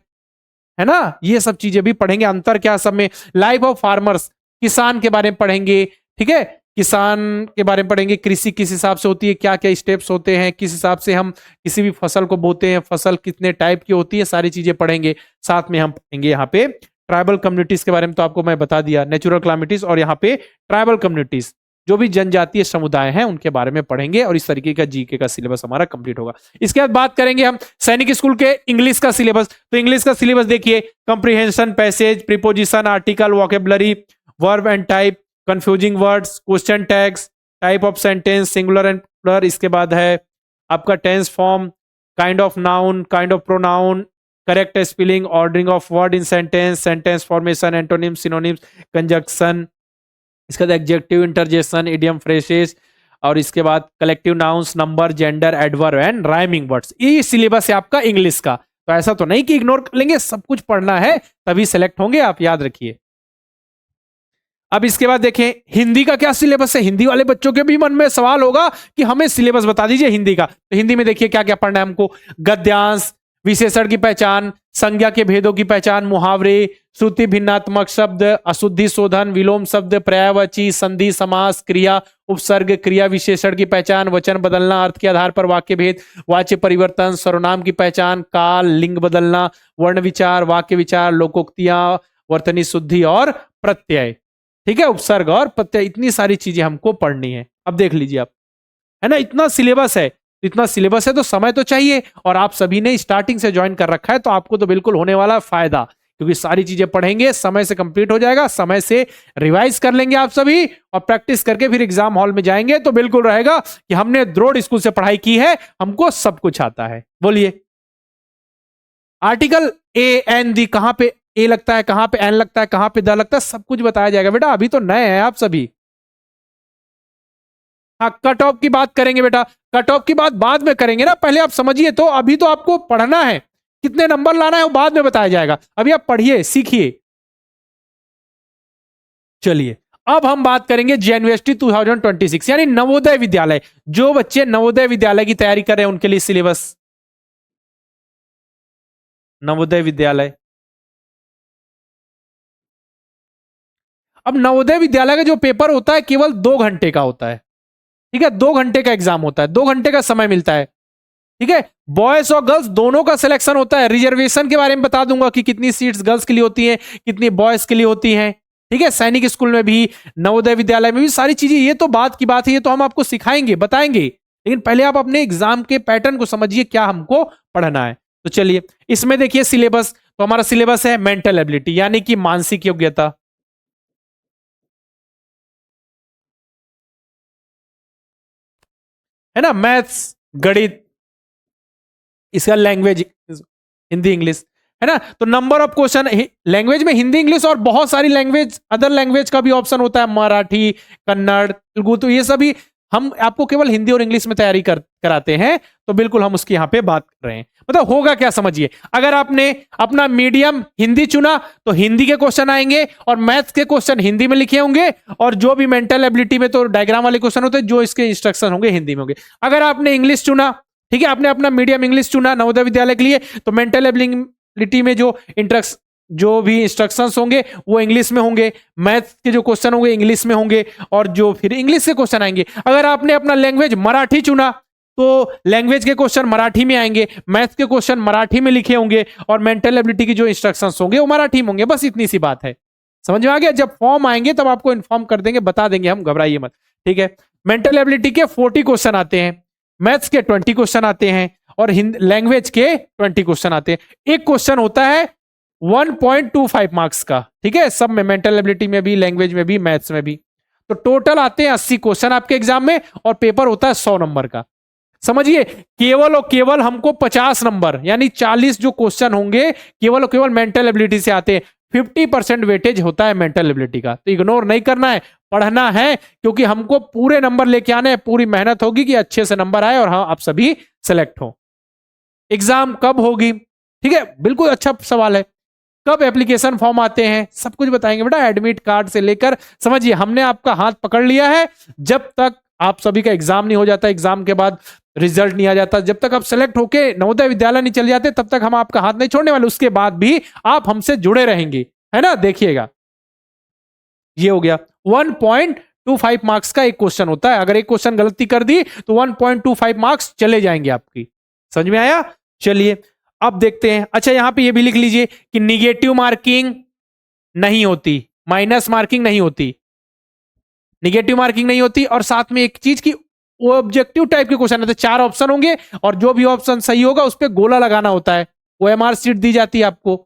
ना। ये सब चीजें भी पढ़ेंगे, अंतर क्या सब में। लाइफ ऑफ फार्मर्स, किसान के बारे में पढ़ेंगे, ठीक है, किसान के बारे में पढ़ेंगे, कृषि किस हिसाब से होती है, क्या क्या स्टेप्स होते हैं, किस हिसाब से हम किसी भी फसल को बोते हैं, फसल कितने टाइप की होती है, सारी चीजें पढ़ेंगे। साथ में हम पढ़ेंगे यहाँ पे ट्राइबल कम्युनिटीज के बारे में, तो आपको मैं बता दिया, नेचुरल क्लाइमेटीज, और यहाँ पे ट्राइबल कम्युनिटीज, जो भी जनजातीय समुदाय हैं उनके बारे में पढ़ेंगे। और इस तरीके का जीके का सिलेबस हमारा कंप्लीट होगा। इसके बाद बात करेंगे हम सैनिक स्कूल के इंग्लिश का सिलेबस। तो इंग्लिश का सिलेबस देखिए, comprehension, passage, preposition, article, vocabulary, verb and type, confusing words, question tags, type of sentence, singular and plural. इसके बाद है आपका tense form, kind of noun, kind of pronoun, correct spelling, ordering of word in sentence, sentence formation, antonyms, synonyms, conjunction. इसके बाद एडजेक्टिव, इंटरजेक्शन, इडियम, फ्रेजेस, और इसके बाद collective nouns, number, gender, adverb and rhyming words. ये सिलेबस है आपका इंग्लिश का। तो ऐसा तो नहीं कि इग्नोर कर लेंगे, सब कुछ पढ़ना है तभी सेलेक्ट होंगे आप, याद रखिए। अब इसके बाद देखें हिंदी का क्या सिलेबस है। हिंदी वाले बच्चों के भी मन में सवाल होगा कि हमें सिलेबस बता दीजिए हिंदी का। तो हिंदी में देखिए क्या क्या पढ़ना है हमको। गद्यांश, विशेषण की पहचान, संज्ञा के भेदों की पहचान, मुहावरे, श्रुति भिन्नात्मक शब्द, अशुद्धि शोधन, विलोम शब्द, पर्यायवाची, संधि, समास, क्रिया, उपसर्ग, क्रिया विशेषण की पहचान, वचन बदलना, अर्थ के आधार पर वाक्य भेद, वाच्य परिवर्तन, सर्वनाम की पहचान, काल, लिंग बदलना, वर्ण विचार, वाक्य विचार, लोकोक्तियां, वर्तनी शुद्धि और प्रत्यय, ठीक है, उपसर्ग और प्रत्यय। इतनी सारी चीजें हमको पढ़नी है। अब देख लीजिए आप, है ना, इतना सिलेबस है, इतना सिलेबस है तो समय तो चाहिए। और आप सभी ने स्टार्टिंग से ज्वाइन कर रखा है तो आपको तो बिल्कुल होने वाला फायदा, क्योंकि सारी चीजें पढ़ेंगे, समय से कंप्लीट हो जाएगा, समय से रिवाइज कर लेंगे आप सभी, और प्रैक्टिस करके फिर एग्जाम हॉल में जाएंगे तो बिल्कुल रहेगा कि हमने द्रोड़ स्कूल से पढ़ाई की है, हमको सब कुछ आता है। बोलिए, आर्टिकल ए एन दी, कहां पे ए लगता है, कहां पे एन लगता है, कहां पे द लगता है, सब कुछ बताया जाएगा बेटा। अभी तो नए हैं आप सभी। हाँ, कट ऑफ की बात करेंगे बेटा, कट ऑफ की बात बाद में करेंगे ना, पहले आप समझिए। तो अभी तो आपको पढ़ना है, कितने नंबर लाना है वो बाद में बताया जाएगा, अभी आप पढ़िए, सीखिए। चलिए, अब हम बात करेंगे जेएनयूएसटी 2026, यानी नवोदय विद्यालय। जो बच्चे नवोदय विद्यालय की तैयारी कर रहे हैं उनके लिए सिलेबस, नवोदय विद्यालय। अब नवोदय विद्यालय का जो पेपर होता है केवल 2 घंटे का होता है, ठीक है, 2 घंटे का एग्जाम होता है, 2 घंटे का समय मिलता है। ठीक है, बॉयज और गर्ल्स दोनों का सिलेक्शन होता है। रिजर्वेशन के बारे में बता दूंगा कि कितनी सीट्स गर्ल्स के लिए होती हैं, कितनी बॉयज के लिए होती हैं। ठीक है, सैनिक स्कूल में भी, नवोदय विद्यालय में भी, सारी चीजें, ये तो बात की बात है, ये तो हम आपको सिखाएंगे, बताएंगे, लेकिन पहले आप अपने एग्जाम के पैटर्न को समझिए, क्या हमको पढ़ना है। तो चलिए, इसमें देखिए सिलेबस, तो हमारा सिलेबस है मेंटल एबिलिटी, यानी कि मानसिक योग्यता, है ना, मैथ्स, गणित, इसका लैंग्वेज हिंदी इंग्लिश, है ना। तो नंबर ऑफ क्वेश्चन लैंग्वेज में हिंदी इंग्लिश, और बहुत सारी लैंग्वेज, अदर लैंग्वेज का भी ऑप्शन होता है, मराठी, कन्नड़, तेलुगु, तो ये सभी हम आपको केवल हिंदी और इंग्लिश में तैयारी कराते हैं, तो बिल्कुल हम उसकी यहां पे बात कर रहे हैं। मतलब होगा क्या समझिए, अगर आपने अपना मीडियम हिंदी चुना तो हिंदी के क्वेश्चन आएंगे, और मैथ्स के क्वेश्चन हिंदी में लिखे होंगे, और जो भी मेंटल एबिलिटी में तो डायग्राम वाले क्वेश्चन होते हैं, जो इसके इंस्ट्रक्शन होंगे हिंदी में होंगे। अगर आपने इंग्लिश चुना, ठीक है, आपने अपना मीडियम इंग्लिश चुना नवोदय विद्यालय के लिए, तो मेंटल एबिलिटी में जो भी इंस्ट्रक्शंस होंगे वो इंग्लिश में होंगे, मैथ्स के जो क्वेश्चन होंगे इंग्लिश में होंगे, और जो फिर इंग्लिश के क्वेश्चन आएंगे। अगर आपने अपना लैंग्वेज मराठी चुना तो लैंग्वेज के क्वेश्चन मराठी में आएंगे, मैथ्स के क्वेश्चन मराठी में लिखे होंगे, और मेंटल एबिलिटी की जो इंस्ट्रक्शंस होंगे वो मराठी में होंगे। बस इतनी सी बात है, समझ में आ गया। जब फॉर्म आएंगे तब आपको इन्फॉर्म कर देंगे, बता देंगे हम, घबराइए मत। ठीक है, मेंटल एबिलिटी के 40 क्वेश्चन आते हैं, मैथ्स के 20 क्वेश्चन आते हैं, और लैंग्वेज के 20 क्वेश्चन आते हैं। एक क्वेश्चन होता है 1.25 मार्क्स का, ठीक है, सब में, मेंटल एबिलिटी में भी, लैंग्वेज में भी, मैथ्स में भी। तो टोटल आते हैं 80 क्वेश्चन आपके एग्जाम में, और पेपर होता है 100 नंबर का। समझिए, केवल और केवल हमको 50 नंबर, यानी 40 जो क्वेश्चन होंगे केवल और केवल मेंटल एबिलिटी से आते हैं। 50% वेटेज होता है मेंटल एबिलिटी का, तो इग्नोर नहीं करना है, पढ़ना है, क्योंकि हमको पूरे नंबर लेके आने हैं, पूरी मेहनत होगी कि अच्छे से नंबर आए और हाँ आप सभी सेलेक्ट हो। एग्जाम कब होगी, ठीक है, बिल्कुल अच्छा सवाल है। कब एप्लीकेशन फॉर्म आते हैं, सब कुछ बताएंगे बेटा, एडमिट कार्ड से लेकर, समझिए हमने आपका हाथ पकड़ लिया है। जब तक आप सभी का एग्जाम नहीं हो जाता, एग्जाम के बाद रिजल्ट नहीं आ जाता, जब तक आप सेलेक्ट होके नवोदय विद्यालय नहीं चले जाते, तब तक हम आपका हाथ नहीं छोड़ने वाले। उसके बाद भी आप हमसे जुड़े रहेंगे, है ना। देखिएगा, ये हो गया 1.25 मार्क्स का एक क्वेश्चन होता है। अगर एक क्वेश्चन गलती कर दी तो 1.25 मार्क्स चले जाएंगे आपकी। समझ में आया। चलिए अब देखते हैं। अच्छा, यहां पे ये भी लिख लीजिए कि निगेटिव मार्किंग नहीं होती, माइनस मार्किंग नहीं होती, निगेटिव मार्किंग नहीं होती। और साथ में एक चीज की, वो ऑब्जेक्टिव टाइप के क्वेश्चन आते हैं, 4 ऑप्शन होंगे, और जो भी ऑप्शन सही होगा उस पर गोला लगाना होता है, वो एमआर सीट दी जाती है आपको।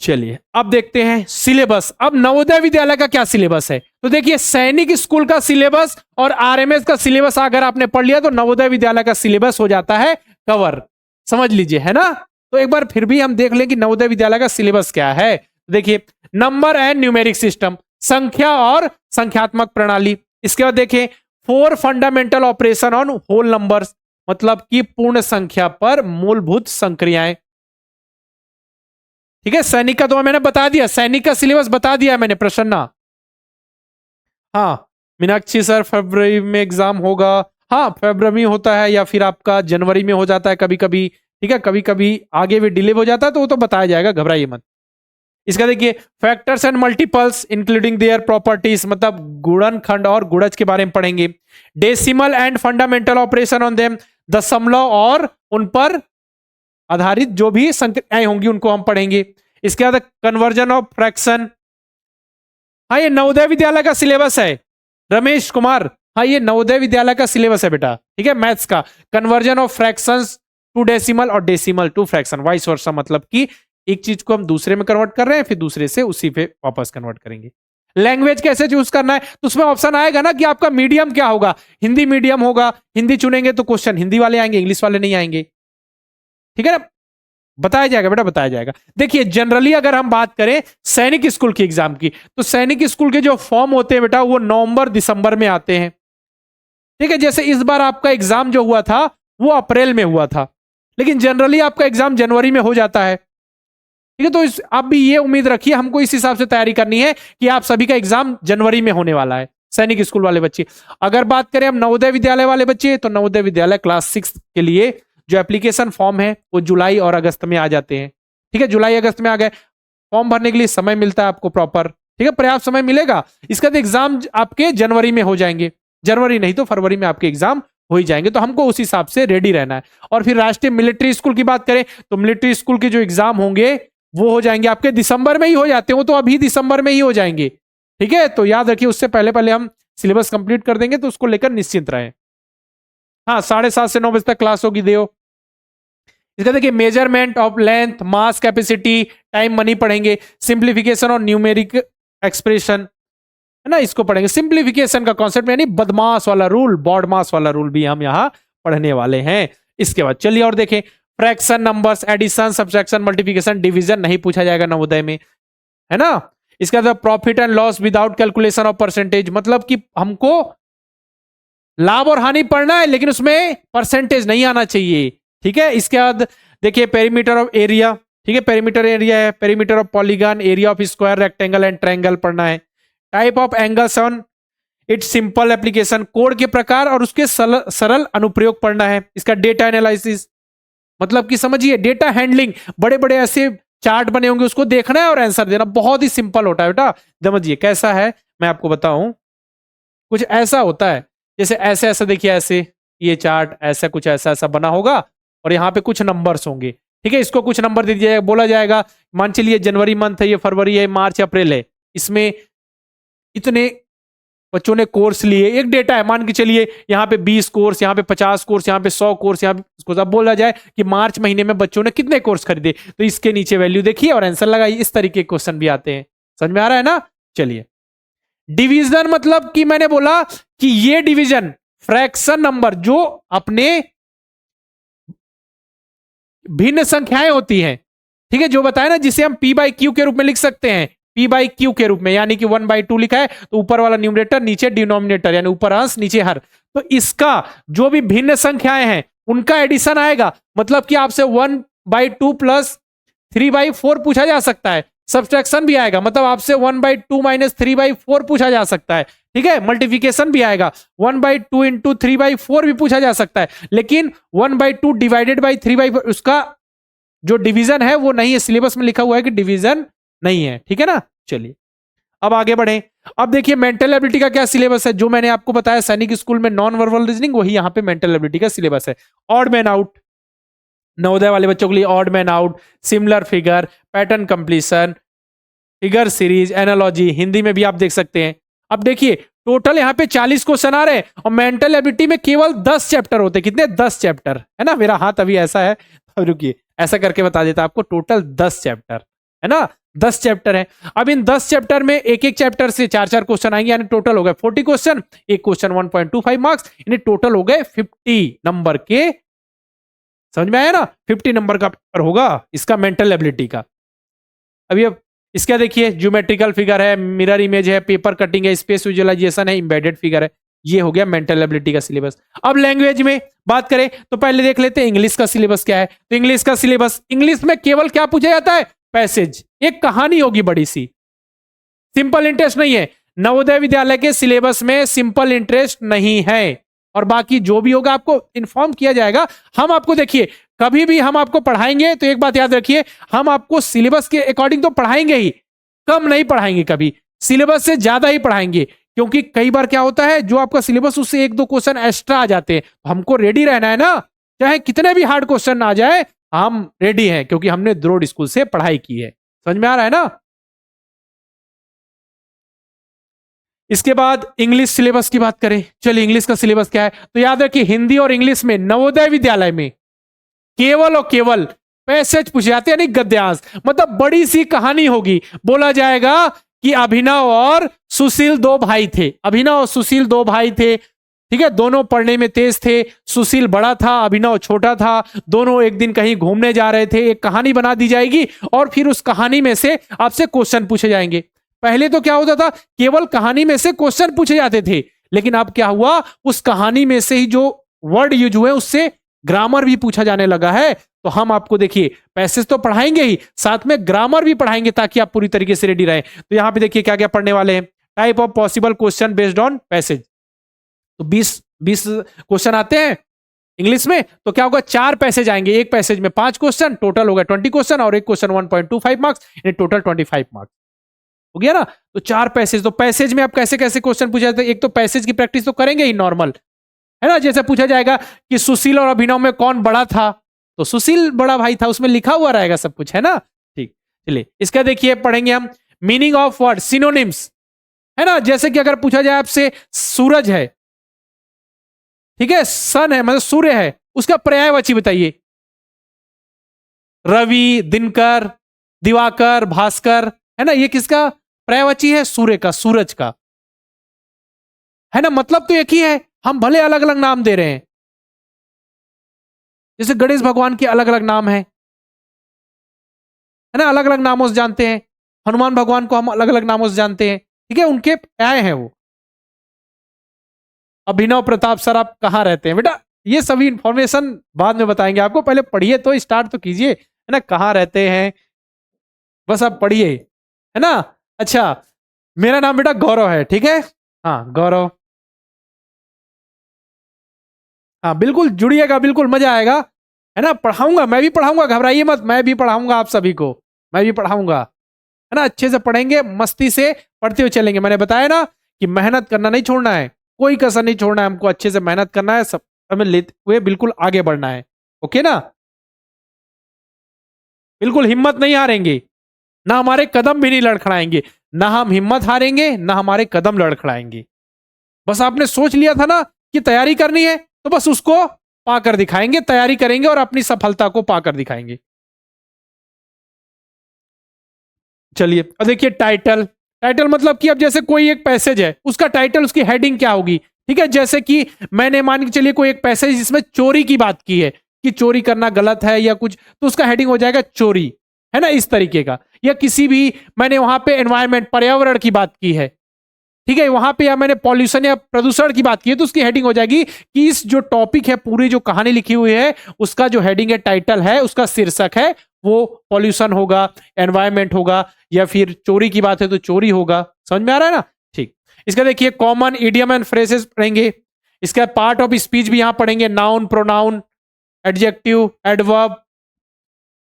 चलिए अब देखते हैं सिलेबस। अब नवोदय विद्यालय का क्या सिलेबस है, तो देखिए सैनिक स्कूल का सिलेबस और आरएमएस का सिलेबस अगर आपने पढ़ लिया तो नवोदय विद्यालय का सिलेबस हो जाता है कवर, समझ लीजिए, है ना। तो एक बार फिर भी हम देख लें कि नवोदय विद्यालय का सिलेबस क्या है। देखिए, नंबर एंड न्यूमेरिक सिस्टम, संख्या और संख्यात्मक प्रणाली। इसके बाद देखिए 4 fundamental operation on whole numbers, मतलब कि पूर्ण संख्या पर मूलभूत संक्रियाएं। ठीक है, सैनिक का तो मैंने बता दिया, सैनिक का सिलेबस बता दिया मैंने, प्रसन्ना। हाँ मीनाक्षी सर, फरवरी में एग्जाम होगा। हाँ, फरवरी में होता है या फिर आपका जनवरी में हो जाता है कभी कभी, ठीक है, कभी कभी आगे भी डिले हो जाता है, तो वो तो बताया जाएगा, घबराइए मत। इसका देखिए factors and multiples including their properties, मतलब गुणनखंड और गुणज के बारे में पढ़ेंगे। Decimal and fundamental operation on them, दशमलव और उन पर आधारित जो भी संख्याएं होंगी उनको हम पढ़ेंगे। इसके बाद कन्वर्जन ऑफ फ्रैक्शन, हाँ ये नवोदय विद्यालय का सिलेबस है रमेश कुमार, हाँ ये नवोदय विद्यालय का सिलेबस है बेटा, ठीक है, मैथ्स का। Conversion of fractions to decimal और decimal to fraction, vice versa, मतलब कि एक चीज को हम दूसरे में कन्वर्ट कर रहे हैं, फिर दूसरे से उसी पे वापस कन्वर्ट करेंगे। लैंग्वेज कैसे चूज करना है, तो उसमें ऑप्शन आएगा ना कि आपका मीडियम क्या होगा। हिंदी मीडियम होगा, हिंदी चुनेंगे तो क्वेश्चन हिंदी वाले आएंगे, इंग्लिश वाले नहीं आएंगे, ठीक है ना, बताया जाएगा बेटा, बताया जाएगा। देखिए जनरली अगर हम बात करें सैनिक स्कूल की एग्जाम की, तो सैनिक स्कूल के जो फॉर्म होते हैं बेटा वो नवंबर दिसंबर में आते हैं, ठीक है। जैसे इस बार आपका एग्जाम जो हुआ था वो अप्रैल में हुआ था, लेकिन जनरली आपका एग्जाम जनवरी में हो जाता है, ठीक है। तो आप भी ये उम्मीद रखिए, हमको इस हिसाब से तैयारी करनी है कि आप सभी का एग्जाम जनवरी में होने वाला है, सैनिक स्कूल वाले बच्चे। अगर बात करें हम नवोदय विद्यालय वाले बच्चे, तो नवोदय विद्यालय क्लास 6 के लिए जो एप्लीकेशन फॉर्म है वो जुलाई और अगस्त में आ जाते हैं, ठीक है। जुलाई अगस्त में आ गए, फॉर्म भरने के लिए समय मिलता है आपको प्रॉपर, ठीक है, पर्याप्त समय मिलेगा। इसका तो एग्जाम आपके जनवरी में हो जाएंगे, जनवरी नहीं तो फरवरी में आपके एग्जाम हो ही जाएंगे, तो हमको उस हिसाब से रेडी रहना है। और फिर राष्ट्रीय मिलिट्री स्कूल की बात करें तो मिलिट्री स्कूल के जो एग्जाम होंगे वो हो जाएंगे आपके दिसंबर में ही हो जाते हैं, वो तो अभी दिसंबर में ही हो जाएंगे। ठीक है, तो याद रखिए उससे पहले पहले हम सिलेबस कंप्लीट कर देंगे, तो उसको लेकर निश्चिंत रहे। हाँ, 7:30 से 9 बजे तक क्लास होगी देव। इसका देखिए measurement of length, mass capacity, time money पढ़ेंगे, सिंप्लीफिकेशन और न्यूमेरिक एक्सप्रेशन है ना, इसको पढ़ेंगे। सिंप्लीफिकेशन का कॉन्सेप्ट यानी बदमाश वाला रूल, बॉडमास वाला रूल भी हम यहाँ पढ़ने वाले हैं। इसके बाद चलिए और देखें, fraction numbers, addition, subtraction, multiplication, division नहीं पूछा जाएगा नवोदय में, है ना। इसके बाद profit and loss without calculation of percentage, मतलब कि हमको लाभ और हानि पढ़ना है लेकिन उसमें परसेंटेज नहीं आना चाहिए। ठीक है, इसके बाद देखिए पेरीमीटर ऑफ एरिया, ठीक है, पेरीमीटर एरिया है, perimeter of polygon, area of square, rectangle and triangle पढ़ना है। Type of angles on it's simple application, code के प्रकार और उसके सरल अनुप्रयोग पढ़ना है। इसका डेटा एनालिसिस, मतलब कि समझिए डेटा हैंडलिंग, बड़े बड़े ऐसे चार्ट बने होंगे उसको देखना है और आंसर देना, बहुत ही सिंपल होता है बेटा। समझिए कैसा है मैं आपको बताऊं, कुछ ऐसा होता है जैसे ऐसे ऐसा देखिए, ऐसे ये चार्ट ऐसा कुछ ऐसा ऐसा बना होगा और यहाँ पे कुछ नंबर्स होंगे। ठीक है, इसको कुछ नंबर दे दिया जाएगा, बोला जाएगा मान चलिए जनवरी मंथ है, ये फरवरी है, मार्च अप्रैल है, इसमें इतने बच्चों ने कोर्स लिए, एक डेटा है, मान के चलिए यहाँ पे 20 कोर्स, यहाँ पे 50 कोर्स, यहाँ पे 100 कोर्स, यहाँ पे सब बोला जाए कि मार्च महीने में बच्चों ने कितने कोर्स खरीदे, तो इसके नीचे वैल्यू देखिए और आंसर लगाइए। इस तरीके के क्वेश्चन भी आते हैं, समझ में आ रहा है ना। चलिए, डिवीजन मतलब कि मैंने बोला कि ये डिवीजन फ्रैक्शन नंबर जो अपने भिन्न संख्याएं होती हैं, ठीक है, जो बताया ना, जिसे हम P बाई क्यू के रूप में लिख सकते हैं, P बाई क्यू के रूप में, यानी कि 1/2 लिखा है तो ऊपर वाला न्यूमरेटर नीचे डिनोमिनेटर, यानी ऊपर अंश नीचे हर, तो इसका जो भी भिन्न संख्याएं हैं उनका एडिशन आएगा। मतलब कि आपसे 1/2 प्लस 3/4 पूछा जा सकता है, सब्सट्रैक्शन भी आएगा, मतलब आपसे 1/2 माइनस 3/4 पूछा जा सकता है। ठीक है, मल्टीप्लिकेशन भी आएगा, 1/2 इंटू 3/4 भी पूछा जा सकता है, लेकिन 1/2 डिवाइडेड बाई 3/4 उसका जो डिवीजन है वो नहीं है, सिलेबस में लिखा हुआ है कि डिवीजन नहीं है। ठीक है ना, चलिए अब आगे बढ़े। अब देखिए मेंटल एबिलिटी का क्या सिलेबस है, जो मैंने आपको बताया सैनिक स्कूल में नॉन वर्बल रीजनिंग, वही यहाँ पे मेंटल एबिलिटी का सिलेबस है। ऑड मैन आउट, नवोदय वाले बच्चों के लिए odd man out, similar figure, pattern completion, figure series, analogy, Hindi में भी आप देख सकते हैं। अब देखिए टोटल यहाँ पे 40 क्वेश्चन आ रहे हैं और मेंटल एबिलिटी में केवल 10 चैप्टर होते हैं। कितने? 10 चैप्टर, है ना। मेरा हाथ अभी ऐसा है, अब रुकिए ऐसा करके बता देता आपको, टोटल 10 चैप्टर है ना, 10 चैप्टर है। अब इन 10 चैप्टर में एक एक चैप्टर से 4-4 क्वेश्चन आएंगे, यानी टोटल हो गए 40 क्वेश्चन, एक क्वेश्चन 1.25 मार्क्स, यानी टोटल हो गए 50 नंबर के। समझ में आया ना, 50 नंबर का पेपर होगा इसका मेंटल एबिलिटी का। अभी अब इसका देखिए ज्योमेट्रिकल फिगर है, मिरर इमेज है, पेपर कटिंग है, स्पेस विजुअलाइजेशन है, इंबेडेड फिगर है। ये हो गया मेंटल एबिलिटी का सिलेबस। अब लैंग्वेज में बात करें तो पहले देख लेते हैं इंग्लिश का सिलेबस क्या है। तो इंग्लिश का सिलेबस, इंग्लिश में केवल क्या पूछा जाता है? पैसेज, एक कहानी होगी बड़ी सी, सिंपल इंटरेस्ट नहीं है। नवोदय विद्यालय के सिलेबस में सिंपल इंटरेस्ट नहीं है, और बाकी जो भी होगा आपको इन्फॉर्म किया जाएगा। हम आपको देखिए कभी भी हम आपको पढ़ाएंगे तो एक बात याद रखिए, हम आपको सिलेबस के अकॉर्डिंग तो पढ़ाएंगे ही, कम नहीं पढ़ाएंगे, कभी सिलेबस से ज्यादा ही पढ़ाएंगे। क्योंकि कई बार क्या होता है, जो आपका सिलेबस उससे 1-2 क्वेश्चन एक्स्ट्रा आ जाते हैं, हमको रेडी रहना है ना, चाहे कितने भी हार्ड क्वेश्चन आ जाए हम रेडी हैं, क्योंकि हमने द्रोड़ स्कूल से पढ़ाई की है। समझ में आ रहा है ना। इसके बाद इंग्लिश सिलेबस की बात करें, चलिए इंग्लिश का सिलेबस क्या है। तो याद रखिए हिंदी और इंग्लिश में नवोदय विद्यालय में केवल और केवल पैसेज पूछे जाते हैं, यानी गद्यांश, मतलब बड़ी सी कहानी होगी। बोला जाएगा कि अभिनव और सुशील 2 भाई थे, अभिनव और सुशील 2 भाई थे, ठीक है, दोनों पढ़ने में तेज थे, सुशील बड़ा था, अभिनव छोटा था, दोनों एक दिन कहीं घूमने जा रहे थे। एक कहानी बना दी जाएगी और फिर उस कहानी में से आपसे क्वेश्चन पूछे जाएंगे। पहले तो क्या होता था, केवल कहानी में से क्वेश्चन पूछे जाते थे, लेकिन अब क्या हुआ, उस कहानी में से ही जो वर्ड यूज हुए उससे ग्रामर भी पूछा जाने लगा है। तो हम आपको देखिए पैसेज तो पढ़ाएंगे ही, साथ में ग्रामर भी पढ़ाएंगे, ताकि आप पूरी तरीके से रेडी रहें। तो यहां पे देखिए क्या क्या पढ़ने वाले हैं। Type of possible question based on passage, तो 20 क्वेश्चन आते हैं इंग्लिश में। तो क्या होगा, 4 पैसेज आएंगे, एक पैसेज में 5 क्वेश्चन, टोटल होगा 20 क्वेश्चन, और एक क्वेश्चन 1.25 मार्क्स, यानी टोटल 25 मार्क्स। हो गया ना। तो 4 पैसेज, तो पैसेज में आप कैसे कैसे क्वेश्चन पूछा जाता है, एक तो पैसेज की प्रैक्टिस तो करेंगे ही नॉर्मल, है ना। जैसे पूछा जाएगा कि सुशील और अभिनव में कौन बड़ा था, तो सुशील बड़ा भाई था, उसमें लिखा हुआ रहेगा सब कुछ, है ना। ठीक, चलिए इसका देखिए पढ़ेंगे हम मीनिंग ऑफ वर्ड, सिनोनिम्स, है ना। जैसे कि अगर पूछा जाए आपसे सूरज है, ठीक है, सन है मतलब सूर्य है, उसका पर्यायवाची बताइए। रवि, दिनकर, दिवाकर, भास्कर, है ना, ये किसका पर्यायवाची है, सूर्य का, सूरज का, है ना। मतलब तो एक ही है, हम भले अलग अलग नाम दे रहे हैं। जैसे गणेश भगवान के अलग अलग नाम है ना, अलग अलग नामों से जानते हैं। हनुमान भगवान को हम अलग अलग नामों से जानते हैं, ठीक है, उनके आए हैं वो। अभिनव प्रताप सर आप कहाँ रहते हैं बेटा, ये सभी इंफॉर्मेशन बाद में बताएंगे आपको, पहले पढ़िए तो, स्टार्ट तो कीजिए, है ना, कहाँ रहते हैं, बस आप पढ़िए, है ना। अच्छा, मेरा नाम बेटा गौरव है, ठीक है, हाँ गौरव, हाँ बिल्कुल जुड़िएगा, बिल्कुल मजा आएगा, है ना। पढ़ाऊंगा, मैं भी पढ़ाऊंगा, घबराइए मत, मैं भी पढ़ाऊंगा आप सभी को, मैं भी पढ़ाऊंगा, है ना। अच्छे से पढ़ेंगे, मस्ती से पढ़ते हुए चलेंगे। मैंने बताया ना कि मेहनत करना नहीं छोड़ना है, कोई कसर नहीं छोड़ना है, हमको अच्छे से मेहनत करना है, सब हमें लेते हुए बिल्कुल आगे बढ़ना है, ओके ना। बिल्कुल हिम्मत नहीं हारेंगे, ना हमारे कदम भी नहीं लड़खड़ाएंगे, ना हम हिम्मत हारेंगे, ना हमारे कदम लड़खड़ाएंगे। बस आपने सोच लिया था ना कि तैयारी करनी है, तो बस उसको पाकर दिखाएंगे, तैयारी करेंगे और अपनी सफलता को पाकर दिखाएंगे। चलिए अब देखिए टाइटल, टाइटल मतलब कि अब जैसे कोई एक पैसेज है, उसका टाइटल, उसकी हेडिंग क्या होगी, ठीक है। जैसे कि मैंने मान के चलिए कोई एक पैसेज जिसमें चोरी की बात की है, कि चोरी करना गलत है या कुछ, तो उसका हेडिंग हो जाएगा चोरी, है ना, इस तरीके का। या किसी भी मैंने वहां पे एनवायरमेंट, पर्यावरण की बात की है, ठीक है, वहां पे या मैंने पॉल्यूशन या प्रदूषण की बात की है, तो उसकी हेडिंग हो जाएगी कि इस जो टॉपिक है, पूरी जो कहानी लिखी हुई है, उसका जो हेडिंग है, टाइटल है, उसका शीर्षक है, वो पॉल्यूशन होगा, एनवायरमेंट होगा, या फिर चोरी की बात है तो चोरी होगा। समझ में आ रहा है ना। ठीक, इसका देखिए कॉमन इडियम एंड फ्रेजेस पढ़ेंगे, इसका पार्ट ऑफ स्पीच भी यहां पढ़ेंगे, नाउन, प्रोनाउन, एडजेक्टिव, एडवर्ब,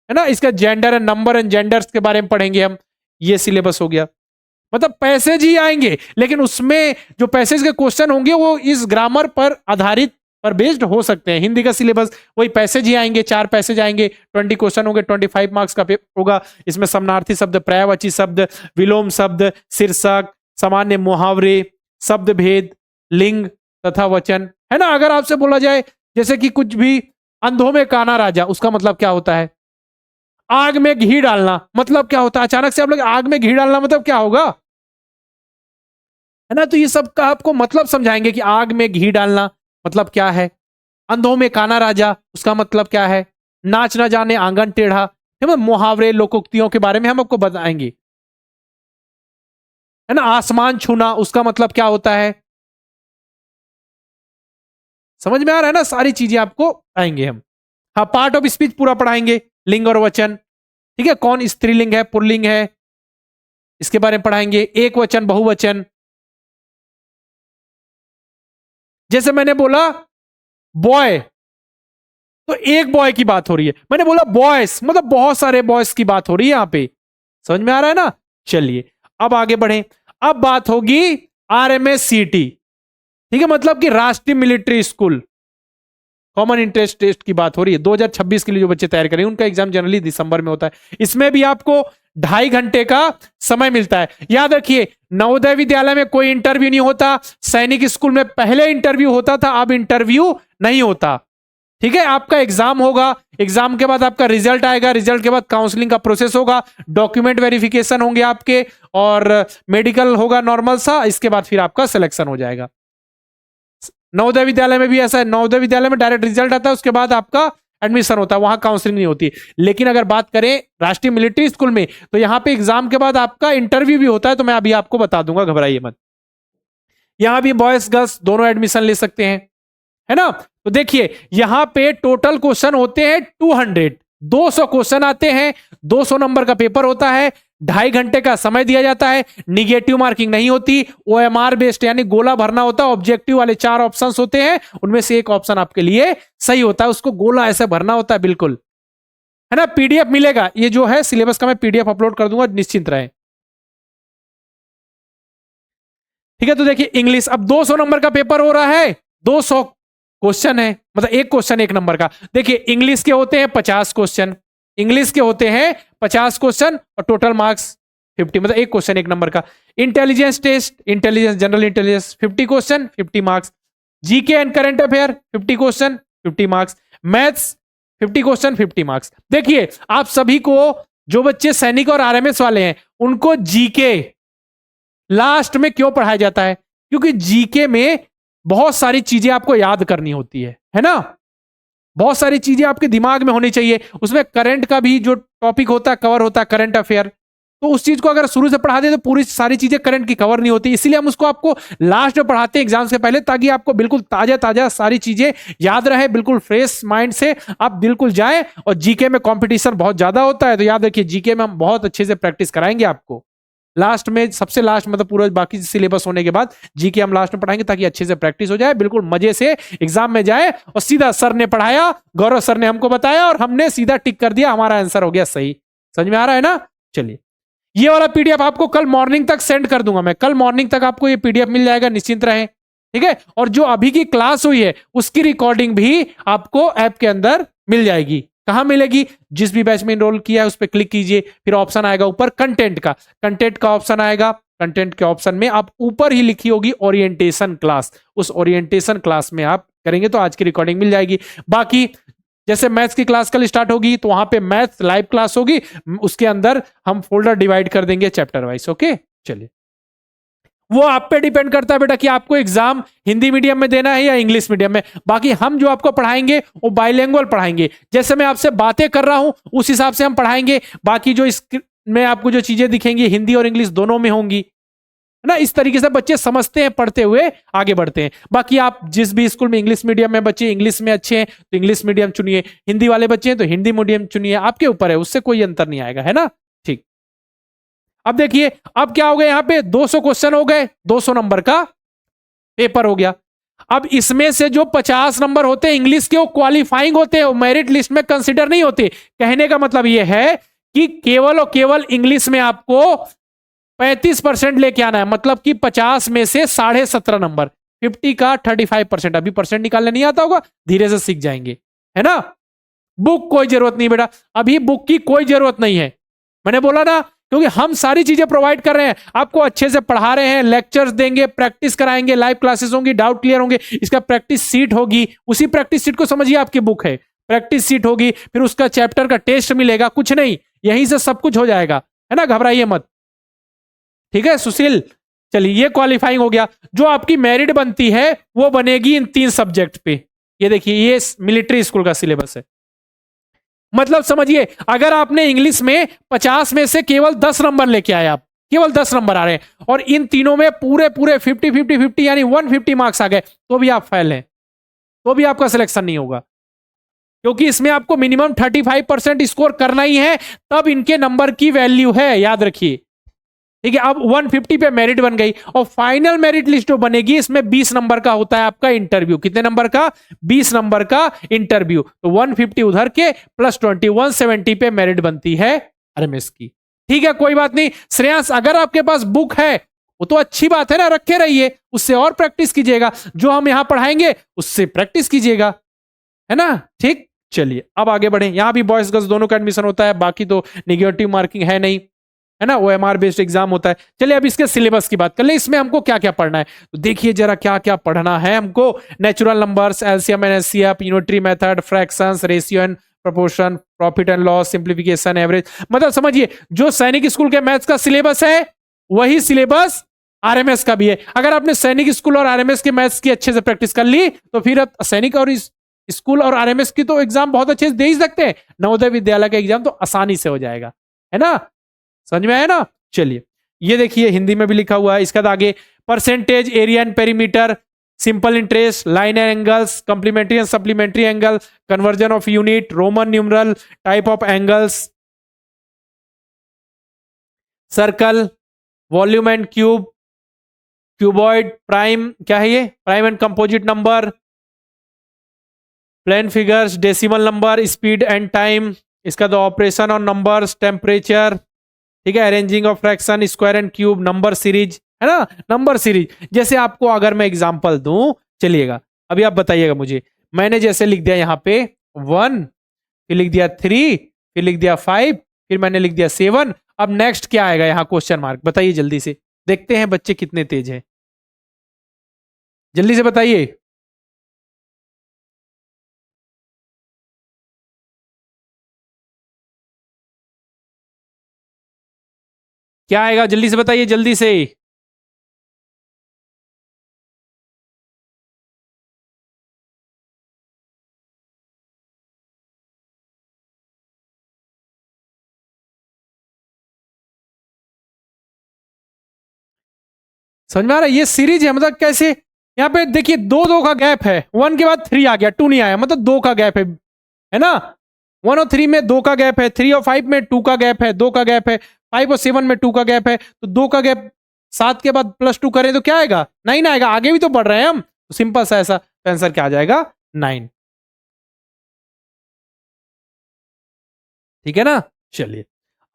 है ना। इसका gender and number and genders के बारे में पढ़ेंगे हम। ये सिलेबस हो गया, मतलब पैसेज ही आएंगे, लेकिन उसमें जो पैसेज के क्वेश्चन होंगे वो इस ग्रामर पर आधारित, पर बेस्ड हो सकते हैं। हिंदी का सिलेबस वही पैसेज ही आएंगे, 4 पैसेज आएंगे, 20 क्वेश्चन होंगे, 25 मार्क्स का पेपर होगा। इसमें समानार्थी शब्द, पर्यायवाची शब्द, विलोम शब्द, शीर्षक, सामान्य मुहावरे, शब्द भेद, लिंग तथा वचन, है ना। अगर आपसे बोला जाए जैसे कि कुछ भी, अंधों में काना राजा, उसका मतलब क्या होता है। आग में घी डालना मतलब क्या होता है, अचानक से आप लोग आग में घी डालना मतलब क्या होगा, है ना। तो ये सब का आपको मतलब समझाएंगे कि आग में घी डालना मतलब क्या है, अंधों में काना राजा उसका मतलब क्या है, नाच ना जाने आंगन टेढ़ा, मुहावरे लोकोक्तियों के बारे में हम आपको बताएंगे, है ना। आसमान छूना उसका मतलब क्या होता है, समझ में आ रहा है ना। सारी चीजें आपको आएंगे हम। हाँ, पार्ट ऑफ स्पीच पूरा पढ़ाएंगे, लिंग और वचन, ठीक है, कौन स्त्रीलिंग है, पुल्लिंग है, इसके बारे में पढ़ाएंगे। एक वचन, बहुवचन, जैसे मैंने बोला बॉय, तो एक बॉय की बात हो रही है, मैंने बोला बॉयस मतलब बहुत सारे बॉयस की बात हो रही है यहां पे। समझ में आ रहा है ना। चलिए अब आगे बढ़े, अब बात होगी RMSCT, ठीक है, मतलब कि राष्ट्रीय military school common interest test की बात हो रही है। 2026 के लिए जो बच्चे तैयार करेंगे उनका एग्जाम जनरली दिसंबर में होता है। इसमें भी आपको 2.5 घंटे का समय मिलता है। याद रखिए, नवोदय विद्यालय में कोई इंटरव्यू नहीं होता, सैनिक स्कूल में पहले इंटरव्यू होता था, अब इंटरव्यू नहीं होता, ठीक है। आपका एग्जाम होगा, एग्जाम के बाद आपका रिजल्ट आएगा, रिजल्ट के बाद काउंसलिंग का प्रोसेस होगा, डॉक्यूमेंट वेरिफिकेशन होंगे आपके, और मेडिकल होगा नॉर्मल सा, इसके बाद फिर आपका सिलेक्शन हो जाएगा। नवोदय विद्यालय में भी ऐसा है, नवोदय विद्यालय में डायरेक्ट रिजल्ट आता है, उसके बाद आपका एडमिशन होता है, वहां काउंसलिंग नहीं होती। लेकिन अगर बात करें राष्ट्रीय मिलिट्री स्कूल में, तो यहां पे एग्जाम के बाद आपका इंटरव्यू भी होता है, तो मैं अभी आपको बता दूंगा, घबराइए मत। यहां भी बॉयज गर्ल्स दोनों एडमिशन ले सकते हैं, है ना। तो देखिए यहां पे टोटल क्वेश्चन होते हैं 200 क्वेश्चन आते हैं, 200 नंबर का पेपर होता है, 2.5 घंटे का समय दिया जाता है, निगेटिव मार्किंग नहीं होती, OMR बेस्ड यानी गोला भरना होता है, ऑब्जेक्टिव वाले 4 ऑप्शंस होते हैं, उनमें से एक ऑप्शन आपके लिए सही होता है, उसको गोला ऐसे भरना होता है, बिल्कुल, है ना। PDF मिलेगा, ये जो है सिलेबस का मैं PDF अपलोड कर दूंगा, निश्चिंत रहे। ठीक है, तो देखिए इंग्लिश, अब 200 नंबर का पेपर हो रहा है, 200 क्वेश्चन है, मतलब एक क्वेश्चन 1 नंबर का। देखिए इंग्लिश के होते हैं 50 क्वेश्चन, इंग्लिश के होते हैं 50 क्वेश्चन और टोटल मार्क्स 50, मतलब एक क्वेश्चन 1 नंबर का। Intelligence test, intelligence, general intelligence 50 question 50 marks. GK and current affair 50 question 50 marks. Maths 50 question 50 marks. देखिए आप सभी को, जो बच्चे सैनिक और आरएमएस वाले हैं, उनको जीके लास्ट में क्यों पढ़ाया जाता है? क्योंकि जीके में बहुत सारी चीजें आपको याद करनी होती है ना, बहुत सारी चीजें आपके दिमाग में होनी चाहिए। उसमें करंट का भी जो टॉपिक होता है कवर होता है, करंट अफेयर, तो उस चीज को अगर शुरू से पढ़ा दे तो पूरी सारी चीजें करंट की कवर नहीं होती, इसीलिए हम उसको आपको लास्ट में पढ़ाते हैं एग्जाम से पहले, ताकि आपको बिल्कुल ताजा ताजा सारी चीजें याद रहे, बिल्कुल फ्रेश माइंड से आप बिल्कुल जाएं। और जीके में कंपटीशन बहुत ज्यादा होता है, तो याद रखिए जीके में हम बहुत अच्छे से प्रैक्टिस कराएंगे आपको लास्ट में, सबसे लास्ट, मतलब पूरा बाकी सिलेबस होने के बाद जीके हम लास्ट में पढ़ाएंगे, ताकि अच्छे से प्रैक्टिस हो जाए, बिल्कुल मजे से एग्जाम में जाए और सीधा सर ने पढ़ाया, गौरव सर ने हमको बताया और हमने सीधा टिक कर दिया, हमारा आंसर हो गया सही। समझ में आ रहा है ना? चलिए ये वाला पीडीएफ आपको कल मॉर्निंग तक सेंड कर दूंगा मैं, कल मॉर्निंग तक आपको ये पीडीएफ मिल जाएगा, निश्चिंत रहें। ठीक है, और जो अभी की क्लास हुई है उसकी रिकॉर्डिंग भी आपको ऐप के अंदर मिल जाएगी। कहां मिलेगी? जिस भी बैच में इनरोल किया है उस पर क्लिक कीजिए, फिर ऑप्शन आएगा ऊपर कंटेंट का ऑप्शन आएगा। कंटेंट के ऑप्शन में आप ऊपर ही लिखी होगी ओरिएंटेशन क्लास, उस ओरिएंटेशन क्लास में आप करेंगे तो आज की रिकॉर्डिंग मिल जाएगी। बाकी जैसे मैथ्स की क्लास कल स्टार्ट होगी तो वहां पे मैथ्स लाइव क्लास होगी, उसके अंदर हम फोल्डर डिवाइड कर देंगे चैप्टर वाइज। ओके, चलिए वो आप पे डिपेंड करता है बेटा कि आपको एग्जाम हिंदी मीडियम में देना है या इंग्लिश मीडियम में। बाकी हम जो आपको पढ़ाएंगे वो बाइलिंगुअल पढ़ाएंगे, जैसे मैं आपसे बातें कर रहा हूं उस हिसाब से हम पढ़ाएंगे। बाकी जो में आपको जो चीजें दिखेंगी हिंदी और इंग्लिश दोनों में होंगी, है ना। इस तरीके से बच्चे समझते हैं, पढ़ते हुए आगे बढ़ते हैं। बाकी आप जिस भी स्कूल में इंग्लिश मीडियम में बच्चे इंग्लिश में अच्छे हैं तो इंग्लिश मीडियम चुनिए, हिंदी वाले बच्चे हैं तो हिंदी मीडियम चुनिए, आपके ऊपर है, उससे कोई अंतर नहीं आएगा, है ना। ठीक, अब देखिए अब क्या हो गया, यहां पे 200 क्वेश्चन हो गए, 200 नंबर का पेपर हो गया। अब इसमें से जो 50 नंबर होते हैं इंग्लिश के, वो क्वालिफाइंग होते हैं, वो मेरिट लिस्ट में कंसिडर नहीं होते। कहने का मतलब यह है कि केवल और केवल इंग्लिश में आपको 35% लेके आना है, मतलब कि 50 में से 17.5 नंबर, 50 का 35%। अभी परसेंट निकालने नहीं आता होगा, धीरे से सीख जाएंगे, है ना। बुक कोई जरूरत नहीं बेटा, अभी बुक की कोई जरूरत नहीं है, मैंने बोला ना, क्योंकि हम सारी चीजें प्रोवाइड कर रहे हैं, आपको अच्छे से पढ़ा रहे हैं, लेक्चर्स देंगे, प्रैक्टिस कराएंगे, लाइव क्लासेस होंगी, डाउट क्लियर होंगे, इसका प्रैक्टिस सीट होगी, उसी प्रैक्टिस सीट को समझिए आपकी बुक है, प्रैक्टिस सीट होगी, फिर उसका चैप्टर का टेस्ट मिलेगा, कुछ नहीं, यहीं से सब कुछ हो जाएगा, है ना, घबराइए मत। ठीक है सुशील, चलिए ये क्वालिफाइंग हो गया। जो आपकी मेरिट बनती है वो बनेगी इन 3 सब्जेक्ट पे। ये देखिए ये मिलिट्री स्कूल का सिलेबस है, मतलब समझिए अगर आपने इंग्लिश में 50 में से केवल 10 नंबर लेके आए, आप केवल 10 नंबर आ रहे हैं और इन तीनों में पूरे 50 यानी 150 मार्क्स आ गए, तो भी आप फेल हैं, तो भी आपका सिलेक्शन नहीं होगा, क्योंकि इसमें आपको मिनिमम 35% स्कोर करना ही है, तब इनके नंबर की वैल्यू है, याद रखिए। ठीक है, अब 150 पे मेरिट बन गई और फाइनल मेरिट लिस्ट जो बनेगी इसमें 20 नंबर का होता है आपका इंटरव्यू। कितने नंबर का? 20 नंबर का इंटरव्यू। तो 150 उधर के प्लस 20, 170 पे मेरिट बनती है आरएमएस की। ठीक है, कोई बात नहीं श्रेयांश, अगर आपके पास बुक है वो तो अच्छी बात है ना, रखे रहिए, उससे और प्रैक्टिस कीजिएगा, जो हम यहां पढ़ाएंगे उससे प्रैक्टिस कीजिएगा, है ना। ठीक, चलिए अब आगे बढ़े। यहां भी बॉयज गर्ल्स दोनों का एडमिशन होता है, बाकी तो निगेटिव मार्किंग है नहीं, है ना, OMR बेस्ड एग्जाम होता है। चलिए अब इसके सिलेबस की बात कर ले, इसमें हमको क्या क्या पढ़ना है, तो देखिए जरा क्या क्या पढ़ना है हमको। Natural numbers, LCM and HCF, unitary method, fractions, ratio and proportion, profit and loss, simplification, average. मतलब समझिए जो सैनिक स्कूल के मैथ्स का सिलेबस है वही सिलेबस आरएमएस का भी है। अगर आपने सैनिक स्कूल और आरएमएस के मैथ्स की अच्छे से प्रैक्टिस कर ली तो फिर सैनिक और स्कूल और आरएमएस की तो एग्जाम बहुत अच्छे से दे ही सकते हैं, नवोदय विद्यालय का एग्जाम तो आसानी से हो जाएगा, है ना, समझ में आया ना। चलिए ये देखिए हिंदी में भी लिखा हुआ है, इसके बाद आगे percentage, area and perimeter, simple interest, line and angles, complementary and supplementary angle, conversion of unit, Roman numeral, type of angles, circle, volume and cube, cuboid, prime, क्या है ये, prime and composite number, plane figures, decimal number, speed and time, इसका the operation on numbers, temperature, ठीक है, arranging of fraction, square and cube, number series, है ना, नंबर सीरीज। जैसे आपको अगर मैं एग्जांपल दूं, चलिएगा अभी आप बताइएगा मुझे, मैंने जैसे लिख दिया यहाँ पे 1, फिर लिख दिया 3, फिर लिख दिया 5, फिर मैंने लिख दिया 7। अब नेक्स्ट क्या आएगा यहाँ, क्वेश्चन मार्क, बताइए जल्दी से, देखते हैं बच्चे कितने तेज हैं, जल्दी से बताइए। क्या आएगा, जल्दी से बताइए, जल्दी से। समझ में आ रहा है, ये सीरीज है, मतलब कैसे, यहाँ पे देखिए दो दो का गैप है, 1 के बाद 3 आ गया, 2 नहीं आया, मतलब 2 का गैप है ना। 1 और 3 में 2 का गैप है, 3 और 5 में 2 का गैप है, 2 का गैप है, 5 और 7 में 2 का गैप है, तो 2 का गैप, 7 के बाद +2 करें तो क्या आएगा, 9 आएगा, आगे भी तो बढ़ रहे हैं हम, तो सिंपल सा ऐसा, तो आंसर क्या आ जाएगा, 9। ठीक है ना। चलिए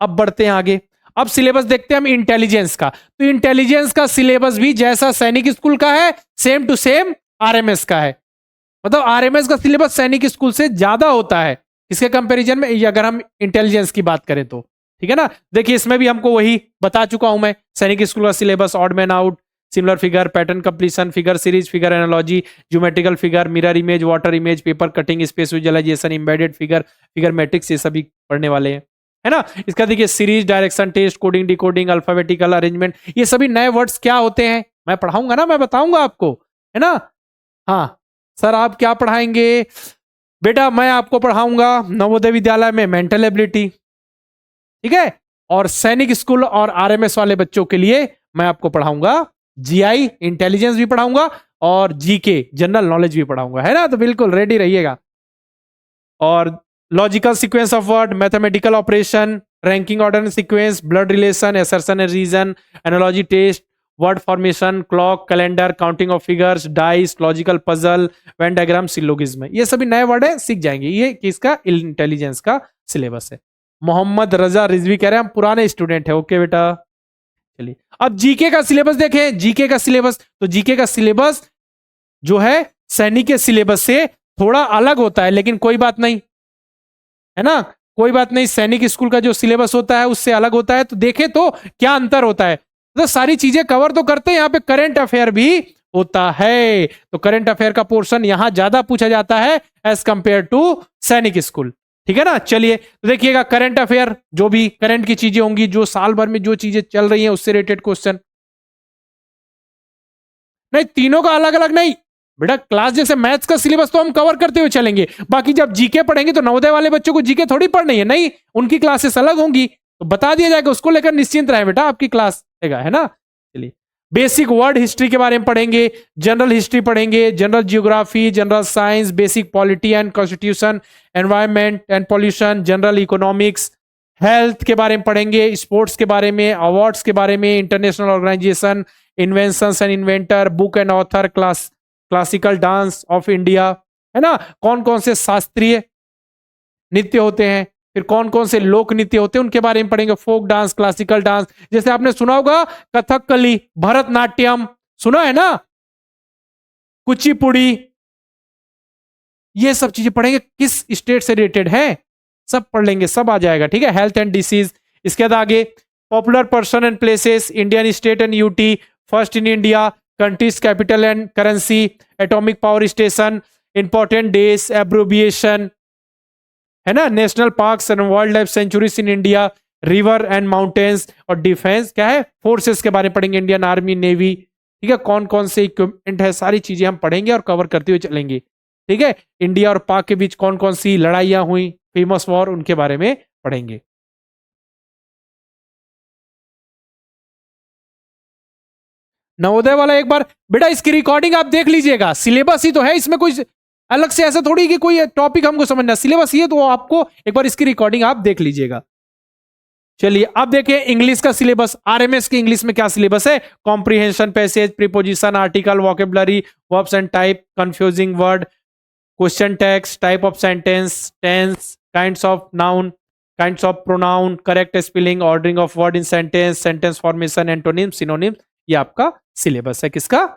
अब बढ़ते हैं आगे। अब सिलेबस देखते हैं हम इंटेलिजेंस का। तो इंटेलिजेंस का सिलेबस भी जैसा सैनिक स्कूल का है, सेम टू सेम आरएमएस का है। मतलब आरएमएस का सिलेबस सैनिक स्कूल से ज्यादा होता है इसके कंपैरिजन में, अगर हम इंटेलिजेंस की बात करें तो। ठीक है ना। देखिए इसमें भी हमको वही बता चुका हूं मैं, सैनिक स्कूल का syllabus, odd man out, similar figure, pattern completion, figure series, figure analogy, geometrical figure, mirror image, water image, paper cutting, space visualisation, embedded figure, figure matrix, ये सभी पढ़ने वाले हैं, है ना। इसका देखिए series, direction test, coding, decoding, alphabetical arrangement, ये सभी नए वर्ड्स क्या होते हैं मैं पढ़ाऊंगा ना, मैं बताऊंगा आपको, है ना। हाँ सर आप क्या पढ़ाएंगे बेटा, मैं आपको पढ़ाऊंगा नवोदय विद्यालय में मेंटल एबिलिटी, ठीक है। और सैनिक स्कूल और आरएमएस वाले बच्चों के लिए मैं आपको पढ़ाऊंगा जीआई, इंटेलिजेंस भी पढ़ाऊंगा, और जीके, जनरल नॉलेज भी पढ़ाऊंगा, है ना। तो बिल्कुल रेडी रहिएगा। और logical sequence of word, mathematical operation, ranking order sequence, blood relation, assertion and reason, analogy test, word formation, clock, calendar, counting of figures, dice, logical puzzle, Venn diagram, syllogism, ये सभी नए वर्ड है, सीख जाएंगे। ये किसका, इंटेलिजेंस का सिलेबस है। मोहम्मद रजा रिजवी कह रहे हैं हम पुराने स्टूडेंट है, ओके बेटा। चलिए अब जीके का सिलेबस देखें, जीके का सिलेबस, तो जीके का सिलेबस जो है सैनिक के सिलेबस से थोड़ा अलग होता है, लेकिन कोई बात नहीं, है ना, कोई बात नहीं। सैनिक स्कूल का जो सिलेबस होता है उससे अलग होता है, तो देखें तो क्या अंतर होता है, तो सारी चीजें कवर तो करते हैं। यहाँ पे करंट अफेयर भी होता है, तो करंट अफेयर का पोर्शन यहां ज्यादा पूछा जाता है एज कंपेयर टू सैनिक स्कूल, ठीक है ना। चलिए तो देखिएगा करंट अफेयर, जो भी करंट की चीजें होंगी, जो साल भर में जो चीजें चल रही हैं उससे रिलेटेड क्वेश्चन, नहीं तीनों का अलग अलग नहीं बेटा, क्लास जैसे मैथ्स का सिलेबस तो हम कवर करते हुए चलेंगे, बाकी जब जीके पढ़ेंगे तो नवोदय वाले बच्चों को जीके थोड़ी पढ़नी है, नहीं, उनकी क्लासेस अलग होंगी, तो बता दिया जाएगा, उसको लेकर निश्चिंत रहे बेटा, आपकी क्लास है ना। चलिए बेसिक वर्ल्ड हिस्ट्री के बारे में पढ़ेंगे, जनरल हिस्ट्री पढ़ेंगे, general geography, general science, basic polity and constitution, environment and pollution, general economics, health के बारे में पढ़ेंगे, स्पोर्ट्स के बारे में, अवार्ड्स के बारे में, international organisation, inventions and inventor, book and author, classical dance of India, है ना, कौन कौन से शास्त्रीय नृत्य होते हैं, फिर कौन कौन से लोक नृत्य होते हैं उनके बारे में पढ़ेंगे, फोक डांस, क्लासिकल डांस, जैसे आपने सुना होगा कथकली, भरतनाट्यम, सुना है ना, कुचिपुड़ी, ये सब चीजें पढ़ेंगे, किस स्टेट से रिलेटेड है, सब पढ़ लेंगे, सब आ जाएगा, ठीक है। हेल्थ एंड डिसीज, इसके बाद आगे popular person and places, Indian state and UT, first in India, countries capital and currency, atomic power station, important days, abbreviation, है ना, national parks and wild life sanctuaries in India, river and mountains, और डिफेंस क्या है, फोर्सेस के बारे में पढ़ेंगे, इंडियन आर्मी, नेवी, ठीक है, कौन कौन से इक्विपमेंट है, सारी चीजें हम पढ़ेंगे और कवर करते हुए चलेंगे, ठीक है। इंडिया और पाक के बीच कौन कौन सी लड़ाइयां हुई, फेमस वॉर, उनके बारे में पढ़ेंगे। नवोदय वाला एक बार बेटा इसकी रिकॉर्डिंग आप देख लीजिएगा, सिलेबस ही तो है, इसमें कोई अलग से ऐसा थोड़ी कि कोई टॉपिक हमको समझना, सिलेबस ये तो आपको एक बार इसकी रिकॉर्डिंग आप देख लीजिएगा। चलिए अब देखिए इंग्लिश का सिलेबस, आरएमएस की इंग्लिश में क्या सिलेबस है, comprehension, passage, preposition, article, vocabulary, verbs and type, confusing word, question tags, type of sentence, tense, kinds of noun, kinds of pronoun, correct spelling, ordering of word in sentence, sentence formation, antonym, synonym, ये आपका सिलेबस है किसका,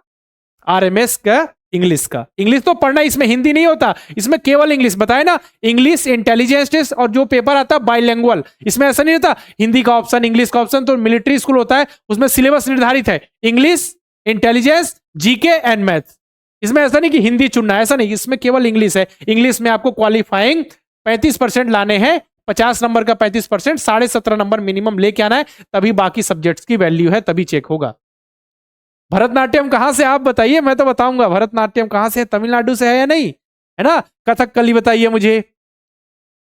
आरएमएस का इंग्लिश का। इंग्लिश तो पढ़ना, इसमें हिंदी नहीं होता, इसमें केवल इंग्लिश बताए ना, इंग्लिश इंटेलिजेंस टेस्ट, और जो पेपर आता है बाइलिंगुअल, इसमें ऐसा नहीं होता हिंदी का ऑप्शन इंग्लिश का ऑप्शन, तो मिलिट्री स्कूल होता है उसमें सिलेबस निर्धारित है, English intelligence GK and math. इसमें ऐसा नहीं कि हिंदी चुनना है, ऐसा नहीं, इसमें केवल इंग्लिश है। इंग्लिश में आपको क्वालिफाइंग 35% लाने हैं, 50 नंबर का 35%, 17.5 नंबर मिनिमम लेके आना है, तभी बाकी सब्जेक्ट्स की वैल्यू है, तभी चेक होगा। भरतनाट्यम कहां से आप बताइए, मैं तो बताऊंगा भरतनाट्यम कहां से, तमिलनाडु से है या नहीं, है ना। कथकली बताइए मुझे,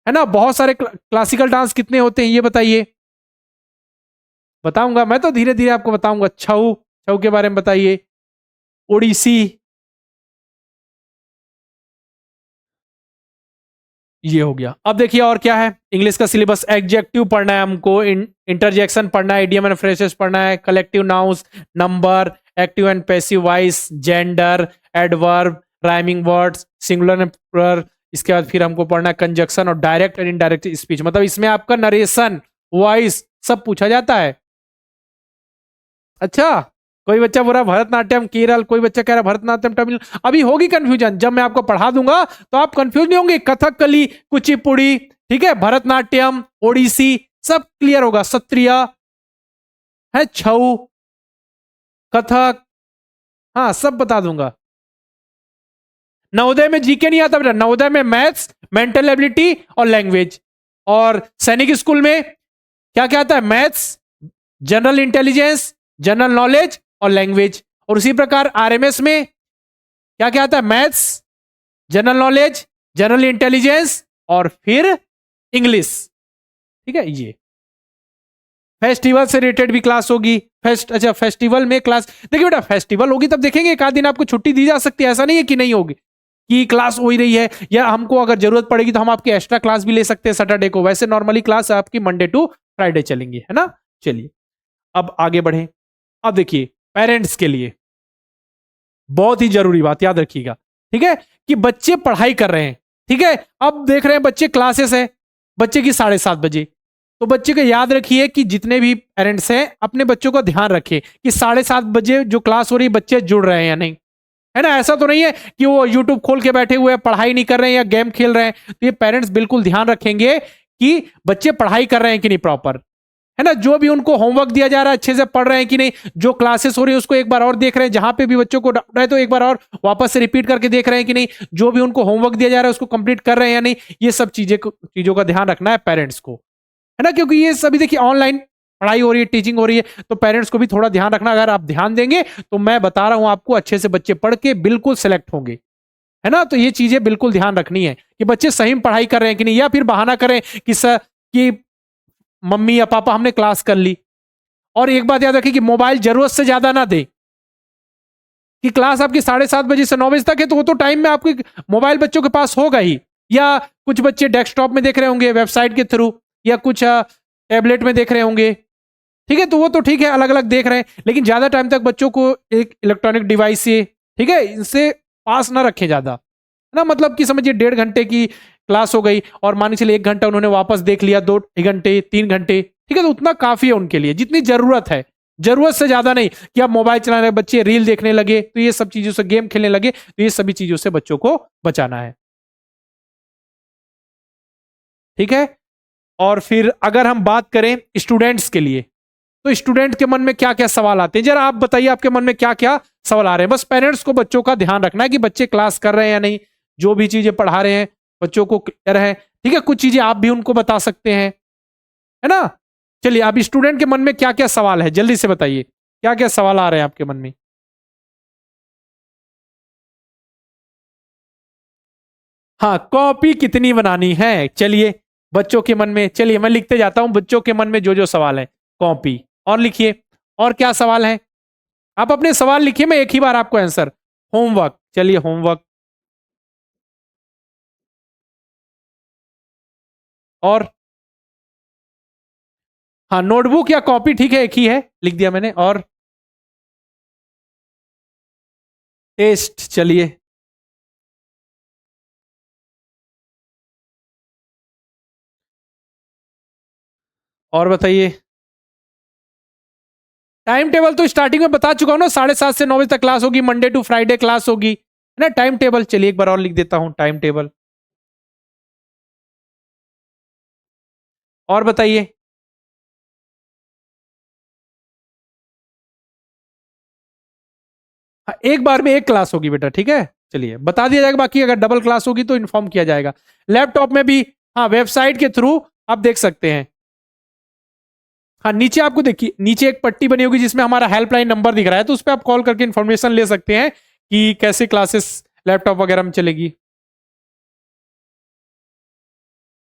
है ना। बहुत सारे क्लासिकल डांस कितने होते हैं ये बताइए, बताऊंगा मैं तो धीरे धीरे आपको बताऊंगा। छऊ, छऊ के बारे में बताइए। ओडिसी, ये हो गया। अब देखिए और क्या है, इंग्लिश का सिलेबस, एडजेक्टिव पढ़ना है हमको, इंटरजेक्शन पढ़ना है, इडियम एंड फ्रेजेस पढ़ना है, collective nouns, number, active and passive voice, gender, adverb, rhyming words, singular and plural. इसके बाद फिर हमको पढ़ना है कंजक्शन और डायरेक्ट एंड इनडायरेक्ट स्पीच, मतलब इसमें आपका नरेशन, वॉइस सब पूछा जाता है। अच्छा, कोई बच्चा बोल रहा भरतनाट्यम केरल, कोई बच्चा कह रहा भरतनाट्यम तमिल। अभी होगी कंफ्यूजन, जब मैं आपको पढ़ा दूंगा तो आप कंफ्यूज नहीं होंगे। कथकली, कुचिपुड़ी, ठीक है, भरतनाट्यम, ओडिसी, सब क्लियर होगा। सत्रिया है, छऊ, कथक, हाँ सब बता दूंगा। नवोदय में जीके नहीं आता बेटा, नवोदय में मैथ्स, मेंटल एबिलिटी और लैंग्वेज। और सैनिक स्कूल में क्या क्या आता है, maths, general intelligence, general knowledge और लैंग्वेज। और उसी प्रकार आरएमएस में क्या क्या आता है, maths, general knowledge, general intelligence और फिर इंग्लिश, ठीक है। ये फेस्टिवल से रिलेटेड भी क्लास होगी। अच्छा फेस्टिवल में क्लास, देखिए बेटा फेस्टिवल होगी तब देखेंगे, एक आध दिन आपको छुट्टी दी जा सकती है, ऐसा नहीं है कि नहीं होगी, कि क्लास हो ही रही है, या हमको अगर जरूरत पड़ेगी तो हम आपकी एक्स्ट्रा क्लास भी ले सकते हैं सैटरडे को। वैसे नॉर्मली क्लास आपकी मंडे टू फ्राइडे चलेंगी, है ना। चलिए अब आगे बढ़े। अब देखिए पेरेंट्स के लिए बहुत ही जरूरी बात याद रखिएगा, ठीक है, कि बच्चे पढ़ाई कर रहे हैं, ठीक है। अब देख रहे हैं बच्चे क्लासेस है, बच्चे की 7:30 बजे, तो बच्चे को याद रखिए कि जितने भी पेरेंट्स हैं अपने बच्चों का ध्यान रखिए कि 7:30 बजे जो क्लास हो रही है बच्चे जुड़ रहे हैं या नहीं, है ना। ऐसा तो नहीं है कि वो यूट्यूब खोल के बैठे हुए हैं, पढ़ाई नहीं कर रहे हैं या गेम खेल रहे हैं। तो ये पेरेंट्स बिल्कुल ध्यान रखेंगे कि बच्चे पढ़ाई कर रहे हैं कि नहीं प्रॉपर, है ना। जो भी उनको होमवर्क दिया जा रहा है अच्छे से पढ़ रहे हैं कि नहीं, जो क्लासेस हो रही है उसको एक बार और देख रहे हैं, जहां पे भी बच्चों को डाउट है तो एक बार और वापस से रिपीट करके देख रहे हैं कि नहीं, जो भी उनको होमवर्क दिया जा रहा है उसको कंप्लीट कर रहे हैं या नहीं। ये सब चीजों का ध्यान रखना है पेरेंट्स को, है ना। क्योंकि ये सभी देखिए ऑनलाइन पढ़ाई हो रही है, टीचिंग हो रही है, तो पेरेंट्स को भी थोड़ा ध्यान रखना। अगर आप ध्यान देंगे तो मैं बता रहा हूं आपको, अच्छे से बच्चे पढ़ के बिल्कुल सिलेक्ट होंगे, है ना। तो ये चीजें बिल्कुल ध्यान रखनी है कि बच्चे सही में पढ़ाई कर रहे हैं कि नहीं, या फिर बहाना करें कि सर कि मम्मी या पापा हमने क्लास कर ली। और एक बात याद रखिए कि मोबाइल जरूरत से ज्यादा ना दे, कि क्लास आपकी 7:30 बजे से 9 बजे तक है तो वो तो टाइम में आपके मोबाइल बच्चों के पास होगा ही, या कुछ बच्चे डेस्कटॉप में देख रहे होंगे वेबसाइट के थ्रू, या कुछ टैबलेट में देख रहे होंगे, ठीक है। तो वो तो ठीक है, अलग अलग देख रहे हैं, लेकिन ज्यादा टाइम तक बच्चों को एक इलेक्ट्रॉनिक डिवाइस से, ठीक है, इनसे पास ना रखे ज्यादा, है ना। मतलब कि समझिए 1.5 घंटे की क्लास हो गई और मान के चलिए 1 घंटा उन्होंने वापस देख लिया, 2 घंटे 3 घंटे, ठीक है, तो उतना काफी है उनके लिए जितनी जरूरत है, जरूरत से ज्यादा नहीं कि आप मोबाइल चला रहे बच्चे रील देखने लगे तो ये सब चीजों से, गेम खेलने लगे तो ये सभी चीजों से बच्चों को बचाना है, ठीक है। और फिर अगर हम बात करें स्टूडेंट्स के लिए, तो स्टूडेंट के मन में क्या क्या सवाल आते हैं, जरा आप बताइए आपके मन में क्या क्या सवाल आ रहे हैं। बस पेरेंट्स को बच्चों का ध्यान रखना है कि बच्चे क्लास कर रहे हैं या नहीं, जो भी चीजें पढ़ा रहे हैं बच्चों को क्लियर है, ठीक है। कुछ चीजें आप भी उनको बता सकते हैं, है ना। चलिए अब स्टूडेंट के मन में क्या क्या सवाल है जल्दी से बताइए, क्या क्या सवाल आ रहे हैं आपके मन में। हाँ, कॉपी कितनी बनानी है, चलिए बच्चों के मन में, चलिए मैं लिखते जाता हूं बच्चों के मन में जो जो सवाल है। कॉपी, और लिखिए, और क्या सवाल है, आप अपने सवाल लिखिए, मैं एक ही बार आपको आंसर। होमवर्क, चलिए होमवर्क, और हाँ नोटबुक या कॉपी, ठीक है एक ही है, लिख दिया मैंने। और टेस्ट, चलिए, और बताइए। टाइम टेबल तो स्टार्टिंग में बता चुका हूं ना, 7:30 से 9 बजे तक क्लास होगी, मंडे टू फ्राइडे क्लास होगी, है ना। टाइम टेबल चलिए एक बार और लिख देता हूं, टाइम टेबल। और बताइए। हाँ, एक बार में एक क्लास होगी बेटा, ठीक है। चलिए बता दिया जाएगा, बाकी अगर डबल क्लास होगी तो इन्फॉर्म किया जाएगा। लैपटॉप में भी हाँ वेबसाइट के थ्रू आप देख सकते हैं। हाँ नीचे आपको देखिए, नीचे एक पट्टी बनी होगी जिसमें हमारा हेल्पलाइन नंबर दिख रहा है, तो उस पर आप कॉल करके इन्फॉर्मेशन ले सकते हैं कि कैसे क्लासेस लैपटॉप वगैरह में चलेगी।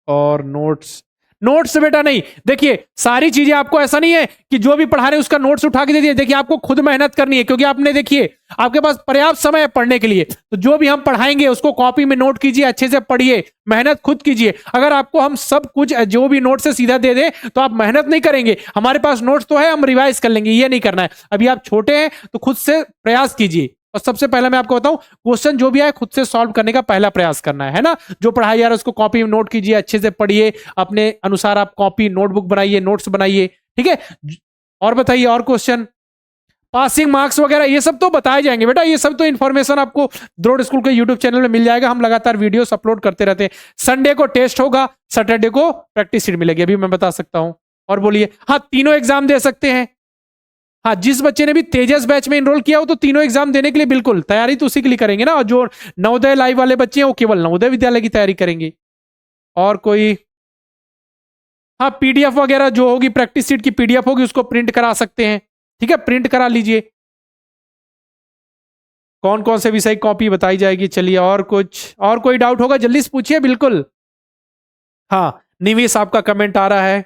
और नोट्स, नोट्स बेटा नहीं, देखिए सारी चीजें आपको ऐसा नहीं है कि जो भी पढ़ा रहे हैं उसका नोट्स उठा के दे दिए। देखिए आपको खुद मेहनत करनी है, क्योंकि आपने देखिए आपके पास पर्याप्त समय है पढ़ने के लिए, तो जो भी हम पढ़ाएंगे उसको कॉपी में नोट कीजिए, अच्छे से पढ़िए, मेहनत खुद कीजिए। अगर आपको हम सब कुछ जो भी नोट से सीधा दे दें तो आप मेहनत नहीं करेंगे। हमारे पास नोट्स तो है, हम रिवाइज कर लेंगे, ये नहीं करना है। अभी आप छोटे हैं तो खुद से प्रयास कीजिए। और सबसे पहले मैं आपको बताऊं, क्वेश्चन जो भी आए खुद से सॉल्व करने का पहला प्रयास करना है ना। जो पढ़ाई जा रहा है उसको कॉपी में नोट कीजिए, अच्छे से पढ़िए, अपने अनुसार आप कॉपी नोटबुक बनाइए, नोट्स बनाइए, ठीक है। और बताइए और क्वेश्चन। पासिंग मार्क्स वगैरह ये सब तो बताए जाएंगे बेटा, ये सब तो इन्फॉर्मेशन आपको द्रोड़ स्कूल के यूट्यूब चैनल में मिल जाएगा। हम लगातार वीडियोस अपलोड करते रहते हैं। संडे को टेस्ट होगा, सैटरडे को प्रैक्टिस शीट मिलेगी, अभी मैं बता सकता हूं। और बोलिए। हाँ तीनों एग्जाम दे सकते हैं। हाँ जिस बच्चे ने भी तेजस बैच में एनरोल किया हो तो तीनों एग्जाम देने के लिए बिल्कुल तैयारी तो उसी के लिए करेंगे ना। और जो नवोदय लाइव वाले बच्चे हैं वो केवल नवोदय विद्यालय की तैयारी करेंगे। और कोई। हाँ पीडीएफ वगैरह जो होगी, प्रैक्टिस सीट की पीडीएफ होगी, उसको प्रिंट करा सकते हैं, ठीक है, प्रिंट करा लीजिए। कौन कौन से विषय कॉपी बताई जाएगी। चलिए और कुछ, और कोई डाउट होगा जल्दी से पूछिए, बिल्कुल। हाँ निवेश आपका कमेंट आ रहा है,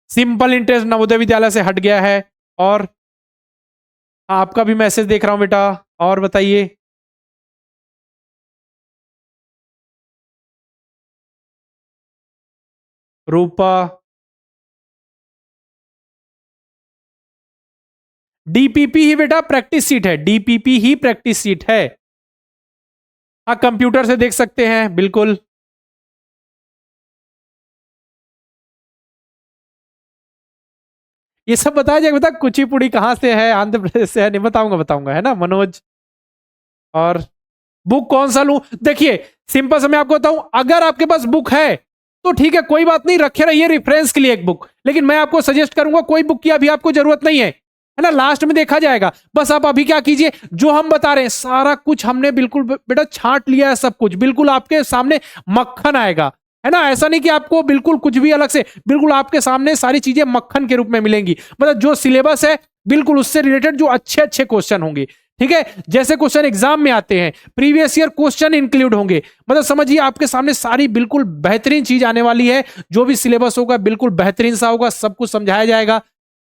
सिंपल इंटरेस्ट नवोदय विद्यालय से हट गया है। और आपका भी मैसेज देख रहा हूं बेटा। और बताइए। रूपा। डीपीपी ही बेटा प्रैक्टिस सीट है, डीपीपी ही प्रैक्टिस सीट है। हाँ कंप्यूटर से देख सकते हैं, बिल्कुल। ये सब बताया जाएगा, बता कुचिपुड़ी कहाँ से है, आंध्र प्रदेश से है, नहीं बताऊंगा, बताऊंगा, है ना मनोज। और बुक कौन सा लूं। देखिए सिंपल से मैं आपको बताऊं, अगर आपके पास बुक है तो ठीक है, कोई बात नहीं, रखे रहिए रेफरेंस के लिए एक बुक। लेकिन मैं आपको सजेस्ट करूंगा कोई बुक की अभी आपको जरूरत नहीं है ना, लास्ट में देखा जाएगा। बस आप अभी क्या कीजिए, जो हम बता रहे हैं सारा कुछ हमने बिल्कुल बेटा छांट लिया है, सब कुछ बिल्कुल आपके सामने मक्खन आएगा, है ना। ऐसा नहीं कि आपको बिल्कुल कुछ भी अलग से, बिल्कुल आपके सामने सारी चीजें मक्खन के रूप में मिलेंगी। मतलब जो सिलेबस है बिल्कुल उससे रिलेटेड जो अच्छे अच्छे क्वेश्चन होंगे, ठीक है, जैसे क्वेश्चन एग्जाम में आते हैं, प्रीवियस ईयर क्वेश्चन इंक्लूड होंगे। मतलब समझिए आपके सामने सारी बिल्कुल बेहतरीन चीज आने वाली है। जो भी सिलेबस होगा बिल्कुल बेहतरीन सा होगा, सब कुछ समझाया जाएगा।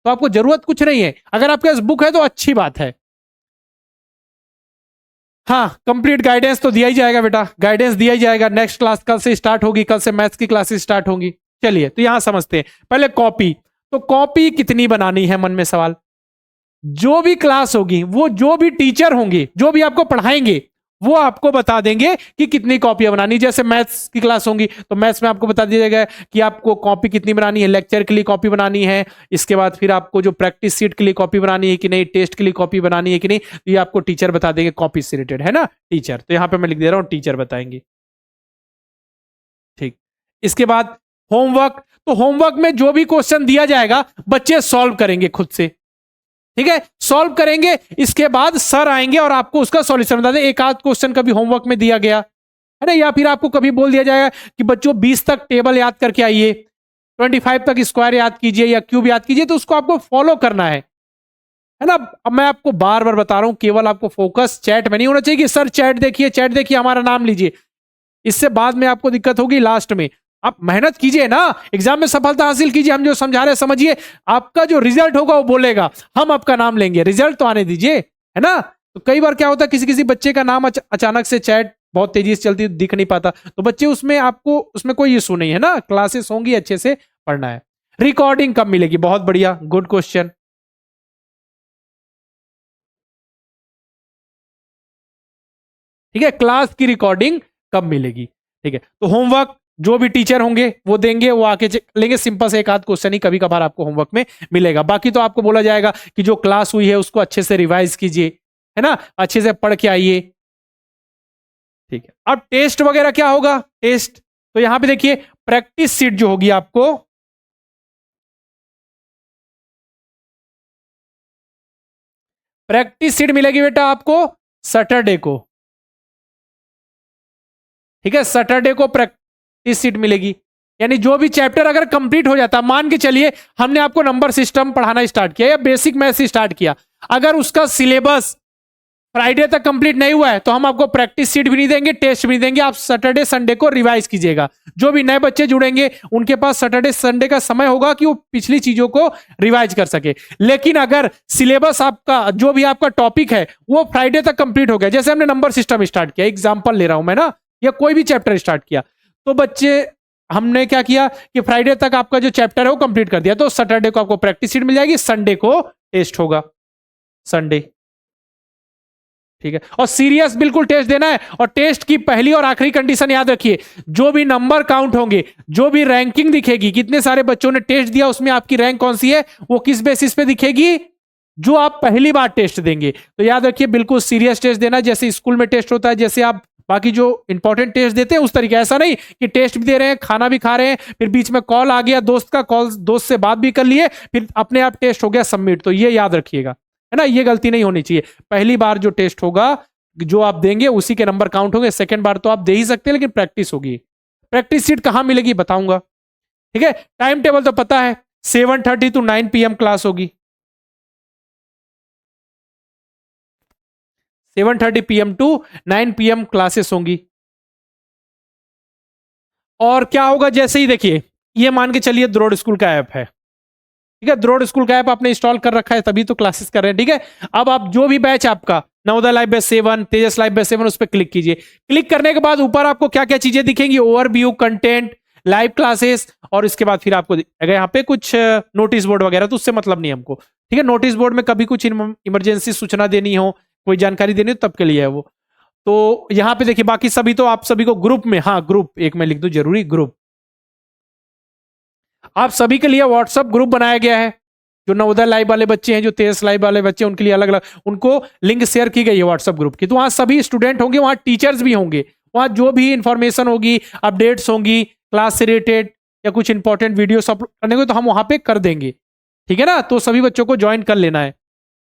तो आपको जरूरत कुछ नहीं है, अगर आपके पास बुक है तो अच्छी बात है। हाँ कंप्लीट गाइडेंस तो दिया ही जाएगा बेटा, गाइडेंस दिया ही जाएगा। नेक्स्ट क्लास कल से स्टार्ट होगी, कल से मैथ्स की क्लासेस स्टार्ट होंगी। चलिए तो यहां समझते हैं पहले कॉपी। तो कॉपी कितनी बनानी है, मन में सवाल। जो भी क्लास होगी, वो जो भी टीचर होंगे, जो भी आपको पढ़ाएंगे, वो आपको बता देंगे कि कितनी कॉपियां बनानी। जैसे मैथ्स की क्लास होंगी तो मैथ्स में आपको बता दिया जाएगा कि आपको कॉपी कितनी बनानी है, लेक्चर के लिए कॉपी बनानी है, इसके बाद फिर आपको जो प्रैक्टिस सीट के लिए कॉपी बनानी है कि नहीं, टेस्ट के लिए कॉपी बनानी है कि नहीं, तो ये आपको टीचर बता देंगे, कॉपी से रिलेटेड, है ना टीचर। तो यहां पे मैं लिख दे रहा हूं टीचर बताएंगे, ठीक। इसके बाद होमवर्क। तो होमवर्क में जो भी क्वेश्चन दिया जाएगा बच्चे सॉल्व करेंगे खुद से, ठीक है, सॉल्व करेंगे। इसके बाद सर आएंगे और आपको उसका सॉल्यूशन बता दें। एक आध क्वेश्चन कभी होमवर्क में दिया गया है ना, या फिर आपको कभी बोल दिया जाएगा कि बच्चों 20 तक टेबल याद करके आइए, 25 तक स्क्वायर याद कीजिए या क्यूब याद कीजिए, तो उसको आपको फॉलो करना है ना। अब मैं आपको बार बार बता रहा हूं, केवल आपको फोकस चैट में नहीं होना चाहिए कि सर चैट देखिए, चैट देखिए, हमारा नाम लीजिए। इससे बाद में आपको दिक्कत होगी लास्ट में। आप मेहनत कीजिए ना, एग्जाम में सफलता हासिल कीजिए, हम जो समझा रहे हैं समझिए। आपका जो रिजल्ट होगा वो बोलेगा, हम आपका नाम लेंगे, रिजल्ट तो आने दीजिए, है ना। तो कई बार क्या होता है, किसी किसी बच्चे का नाम अचानक से चैट बहुत तेजी से चलती दिख नहीं पाता, तो बच्चे उसमें, आपको उसमें कोई इशू नहीं है ना, क्लासेस होंगी, अच्छे से पढ़ना है। रिकॉर्डिंग कब मिलेगी, बहुत बढ़िया, गुड क्वेश्चन। ठीक है, क्लास की रिकॉर्डिंग कब मिलेगी, ठीक है। तो होमवर्क जो भी टीचर होंगे वो देंगे, वो आके लेंगे, सिंपल से एक आध क्वेश्चन ही कभी कभार आपको होमवर्क में मिलेगा। बाकी तो आपको बोला जाएगा कि जो क्लास हुई है उसको अच्छे से रिवाइज कीजिए, है ना, अच्छे से पढ़ के आइए। ठीक है, अब टेस्ट वगैरह क्या होगा? टेस्ट तो यहां पे देखिए प्रैक्टिस सीट जो होगी आपको, प्रैक्टिस सीट मिलेगी बेटा आपको सैटरडे को। ठीक है, सैटरडे को प्रैक्टिस सीट मिलेगी। यानी जो भी चैप्टर अगर कंप्लीट हो जाता, मान के चलिए हमने आपको नंबर सिस्टम पढ़ाना स्टार्ट किया या बेसिक मैथ स्टार्ट किया, अगर उसका सिलेबस फ्राइडे तक कंप्लीट नहीं हुआ है तो हम आपको प्रैक्टिस सीट भी नहीं देंगे, टेस्ट भी नहीं देंगे। आप सैटरडे संडे को रिवाइज कीजिएगा। जो भी नए बच्चे जुड़ेंगे उनके पास सैटरडे संडे का समय होगा कि वो पिछली चीजों को रिवाइज कर सके। लेकिन अगर सिलेबस आपका जो भी आपका टॉपिक है वो फ्राइडे तक कंप्लीट हो गया, जैसे हमने नंबर सिस्टम स्टार्ट किया, एग्जाम्पल ले रहा हूं मैं ना, या कोई भी चैप्टर स्टार्ट किया, तो बच्चे हमने क्या किया कि फ्राइडे तक आपका जो चैप्टर है वो कंप्लीट कर दिया, तो सैटरडे को आपको प्रैक्टिस सीट मिल जाएगी, संडे को टेस्ट होगा, संडे। ठीक है, और सीरियस बिल्कुल टेस्ट देना है। और टेस्ट की पहली और आखिरी कंडीशन याद रखिए, जो भी नंबर काउंट होंगे, जो भी रैंकिंग दिखेगी, कितने सारे बच्चों ने टेस्ट दिया उसमें आपकी रैंक कौन सी है, वो किस बेसिस पे दिखेगी? जो आप पहली बार टेस्ट देंगे। तो याद रखिए बिल्कुल सीरियस टेस्ट देना, जैसे स्कूल में टेस्ट होता है, जैसे आप बाकी जो इंपॉर्टेंट टेस्ट देते हैं उस तरीके। ऐसा नहीं कि टेस्ट भी दे रहे हैं, खाना भी खा रहे हैं, फिर बीच में कॉल आ गया दोस्त का, कॉल दोस्त से बात भी कर लिए, फिर अपने आप टेस्ट हो गया सबमिट। तो ये याद रखिएगा, है ना, ये गलती नहीं होनी चाहिए। पहली बार जो टेस्ट होगा जो आप देंगे उसी के नंबर काउंट होंगे। सेकंड बार तो आप दे ही सकते हैं, लेकिन प्रैक्टिस होगी। प्रैक्टिस सीट कहां मिलेगी बताऊंगा। ठीक है, टाइम टेबल तो पता है, 7:30 to 9 PM क्लास होगी, 7:30 PM to 9 PM क्लासेस होंगी। और क्या होगा, जैसे ही देखिए, ये मान के चलिए द्रोड़ स्कूल का ऐप है, ठीक है, द्रोड़ स्कूल का ऐप आपने इंस्टॉल कर रखा है, तभी तो क्लासेस कर रहे हैं। ठीक है, अब आप जो भी बैच आपका नवोदय लाइव बैच 7, तेजस लाइव बैच 7, उस पर क्लिक कीजिए। क्लिक करने के बाद ऊपर आपको क्या क्या चीजें दिखेंगी, ओवरव्यू, कंटेंट, लाइव क्लासेस, और इसके बाद फिर आपको अगर यहाँ पे कुछ नोटिस बोर्ड वगैरह, तो उससे मतलब नहीं हमको। ठीक है, नोटिस बोर्ड में कभी कुछ इमरजेंसी सूचना देनी हो, कोई जानकारी देनी हो, तब के लिए है वो। तो यहाँ पे देखिए बाकी सभी तो आप सभी को ग्रुप में, हाँ ग्रुप एक मैं लिख दूं जरूरी, ग्रुप आप सभी के लिए व्हाट्सएप ग्रुप बनाया गया है। जो नवोदय लाइव वाले बच्चे हैं, जो तेजस लाइव वाले बच्चे हैं, उनके लिए अलग अलग उनको लिंक शेयर की गई है व्हाट्सएप ग्रुप की। तो वहां सभी स्टूडेंट होंगे, वहां टीचर्स भी होंगे, वहां जो भी इंफॉर्मेशन होगी, अपडेट्स होंगी क्लास से रिलेटेड या कुछ इंपॉर्टेंट वीडियोस अपलोड करने को, तो हम वहां पे कर देंगे। ठीक है ना, तो सभी बच्चों को ज्वाइन कर लेना है।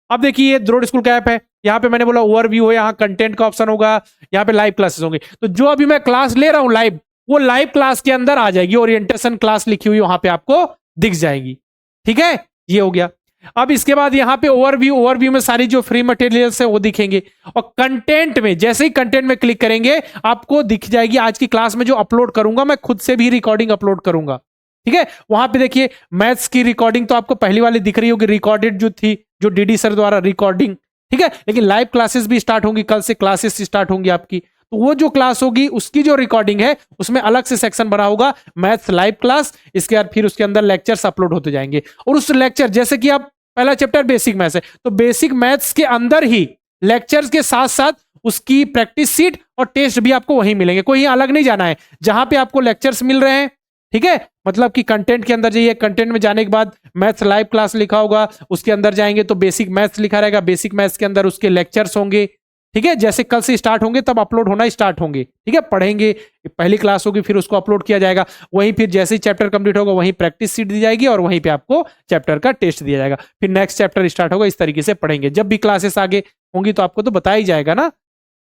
अब देखिए ये द्रोड़ स्कूल का ऐप है, यहाँ पे मैंने बोला ओवरव्यू है, यहाँ कंटेंट का ऑप्शन होगा, यहाँ पे लाइव क्लासेस होंगे। तो जो अभी मैं क्लास ले रहा हूँ लाइव, वो लाइव क्लास के अंदर आ जाएगी, ओरिएंटेशन क्लास लिखी हुई वहां पे आपको दिख जाएगी। ठीक है, ये हो गया। अब इसके बाद यहाँ पे ओवरव्यू में सारी जो फ्री मटेरियल्स है वो दिखेंगे, और कंटेंट में जैसे ही कंटेंट में क्लिक करेंगे आपको दिख जाएगी आज की क्लास में जो अपलोड करूंगा, मैं खुद से भी रिकॉर्डिंग अपलोड करूंगा। ठीक है, वहां पे देखिए मैथ्स की रिकॉर्डिंग तो आपको पहली वाली दिख रही होगी, रिकॉर्डेड जो थी, जो डीडी सर द्वारा रिकॉर्डिंग। ठीक है, लेकिन लाइव क्लासेस भी स्टार्ट होंगी, कल से क्लासेस स्टार्ट होंगी आपकी। तो वो जो क्लास होगी उसकी जो रिकॉर्डिंग है उसमें अलग से सेक्शन बना होगा, मैथ्स लाइव क्लास। इसके बाद फिर उसके अंदर लेक्चर्स अपलोड होते जाएंगे, और उस लेक्चर जैसे कि आप पहला चैप्टर बेसिक मैथ्स है, तो बेसिक मैथ्स के अंदर ही लेक्चर्स के साथ साथ उसकी प्रैक्टिस सीट और टेस्ट भी आपको वहीं मिलेंगे, कोई अलग नहीं जाना है। जहां पे आपको लेक्चर्स मिल रहे हैं, ठीक है, मतलब कि कंटेंट के अंदर जाइए, कंटेंट में जाने के बाद मैथ्स लाइव क्लास लिखा होगा, उसके अंदर जाएंगे तो बेसिक मैथ्स लिखा रहेगा, बेसिक मैथ्स के अंदर उसके लेक्चर्स होंगे। ठीक है, जैसे कल से स्टार्ट होंगे तब अपलोड होना स्टार्ट होंगे। ठीक है, पढ़ेंगे, पहली क्लास होगी, फिर उसको अपलोड किया जाएगा, वहीं फिर जैसे ही चैप्टर कंप्लीट होगा वहीं प्रैक्टिस सीट दी जाएगी, और वहीं पे आपको चैप्टर का टेस्ट दिया जाएगा, फिर नेक्स्ट चैप्टर स्टार्ट होगा। इस तरीके से पढ़ेंगे, जब भी क्लासेस आगे होंगी तो आपको तो बताया ही जाएगा ना।